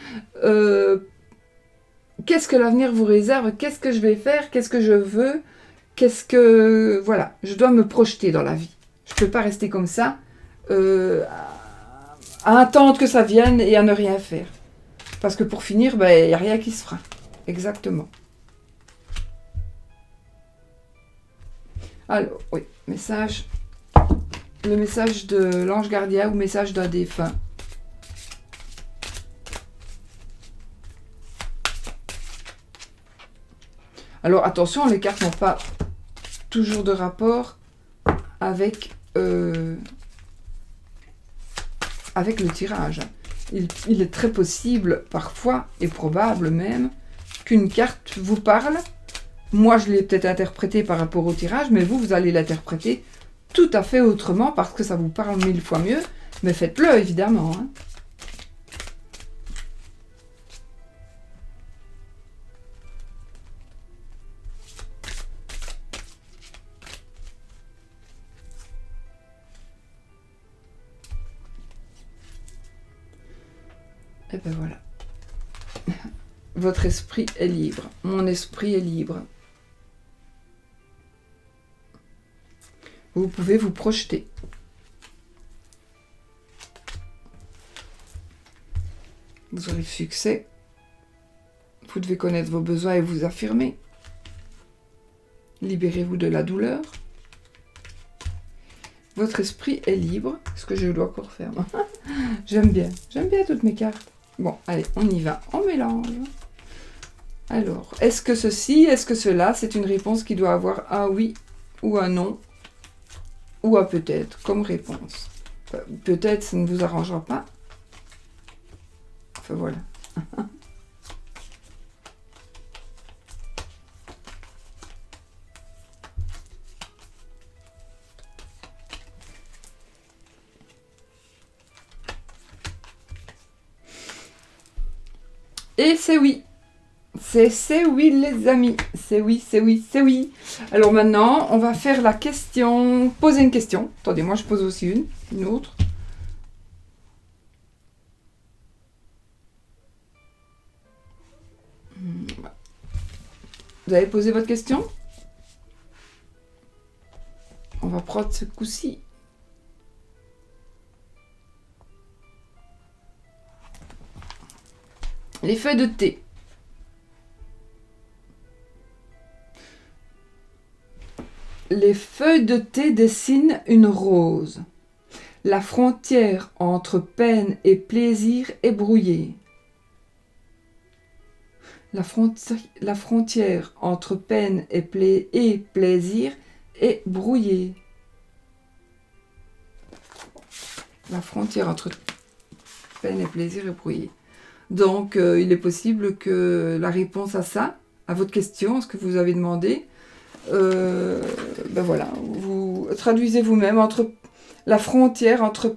Qu'est-ce que l'avenir vous réserve? Qu'est-ce que je vais faire? Qu'est-ce que je veux? Voilà, je dois me projeter dans la vie. Je ne peux pas rester comme ça, à attendre que ça vienne et à ne rien faire. Parce que pour finir, il n'y a rien qui se fera. Exactement. Alors, oui, message. Le message de l'ange gardien ou message d'un défunt. Alors attention, les cartes n'ont pas toujours de rapport avec le tirage. Il est très possible, parfois, et probable même, qu'une carte vous parle. Moi, je l'ai peut-être interprétée par rapport au tirage, mais vous allez l'interpréter tout à fait autrement parce que ça vous parle 1000 fois mieux. Mais faites-le, évidemment. Hein. Et ben voilà. Votre esprit est libre. Mon esprit est libre. Vous pouvez vous projeter. Vous aurez le succès. Vous devez connaître vos besoins et vous affirmer. Libérez-vous de la douleur. Votre esprit est libre. Est-ce que je dois encore faire? J'aime bien toutes mes cartes. Bon, allez, on y va. On mélange. Alors, est-ce que ceci, est-ce que cela? C'est une réponse qui doit avoir un oui ou un non. Ou un peut-être comme réponse. Peut-être ça ne vous arrangera pas. Enfin voilà. Et c'est oui. C'est oui, les amis. C'est oui, c'est oui, c'est oui. Alors maintenant, on va faire la question. Poser une question. Attendez, moi je pose aussi une autre. Vous avez posé votre question? On va prendre ce coup-ci. Les feuilles de thé. Les feuilles de thé dessinent une rose. La frontière entre peine et plaisir est brouillée. La frontière entre peine et plaisir est brouillée. La frontière entre peine et plaisir est brouillée. Donc, il est possible que la réponse à ça, à votre question, ce que vous avez demandé, ben voilà, vous traduisez vous-même entre la frontière entre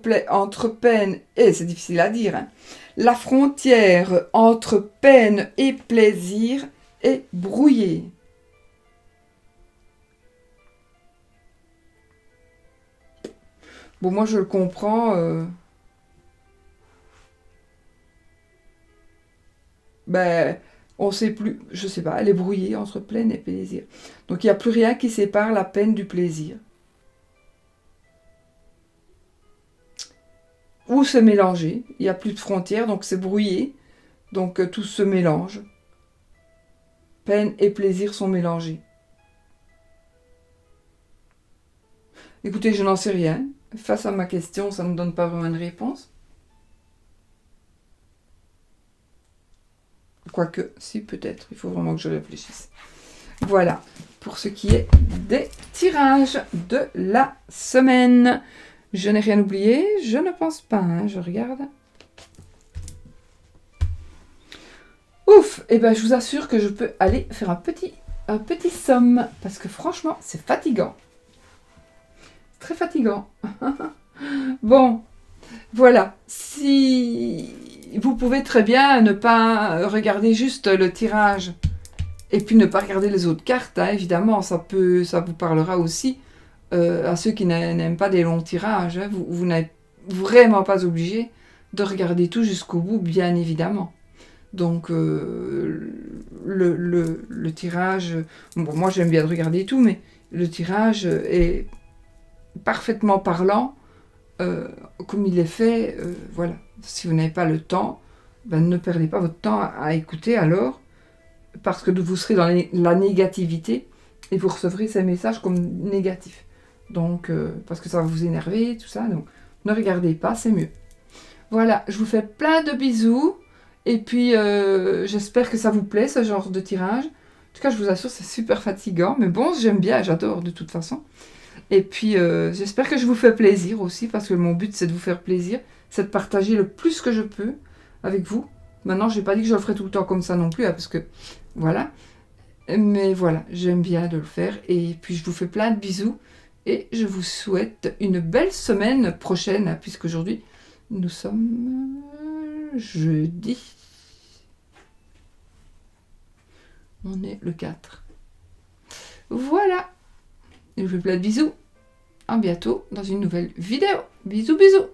peine et, c'est difficile à dire, hein, la frontière entre peine et plaisir est brouillée. Bon, moi je le comprends. Ben, on sait plus, je sais pas, elle est brouillée entre peine et plaisir. Donc il n'y a plus rien qui sépare la peine du plaisir. Ou se mélanger, il n'y a plus de frontières, donc c'est brouillé, donc tout se mélange. Peine et plaisir sont mélangés. Écoutez, je n'en sais rien. Face à ma question, ça ne me donne pas vraiment une réponse. Quoique, si, peut-être. Il faut vraiment que je réfléchisse. Voilà, pour ce qui est des tirages de la semaine. Je n'ai rien oublié, je ne pense pas, hein, je regarde. Ouf, et ben je vous assure que je peux aller faire un petit somme, parce que franchement, c'est fatigant. Très fatigant. Bon, voilà. Si vous pouvez très bien ne pas regarder juste le tirage et puis ne pas regarder les autres cartes, hein, évidemment, ça vous parlera aussi à ceux qui n'aiment pas des longs tirages. Hein. Vous n'êtes vraiment pas obligé de regarder tout jusqu'au bout, bien évidemment. Donc, le tirage... Bon, moi, j'aime bien regarder tout, mais le tirage est parfaitement parlant, comme il est fait. Voilà. Si vous n'avez pas le temps, ben, ne perdez pas votre temps à écouter alors, parce que vous serez dans la négativité et vous recevrez ces messages comme négatifs. Donc, parce que ça va vous énerver, tout ça. Donc, ne regardez pas, c'est mieux. Voilà, je vous fais plein de bisous. Et puis, j'espère que ça vous plaît, ce genre de tirage. En tout cas, je vous assure, c'est super fatigant. Mais bon, j'aime bien, j'adore de toute façon. Et puis, j'espère que je vous fais plaisir aussi, parce que mon but, c'est de vous faire plaisir. C'est de partager le plus que je peux avec vous. Maintenant, je n'ai pas dit que je le ferai tout le temps comme ça non plus, hein, parce que, voilà. Mais voilà, j'aime bien de le faire. Et puis, je vous fais plein de bisous. Et je vous souhaite une belle semaine prochaine, hein, puisqu'aujourd'hui, nous sommes jeudi. On est le 4. Voilà. Et je vous fais plein de bisous. À bientôt dans une nouvelle vidéo. Bisous, bisous.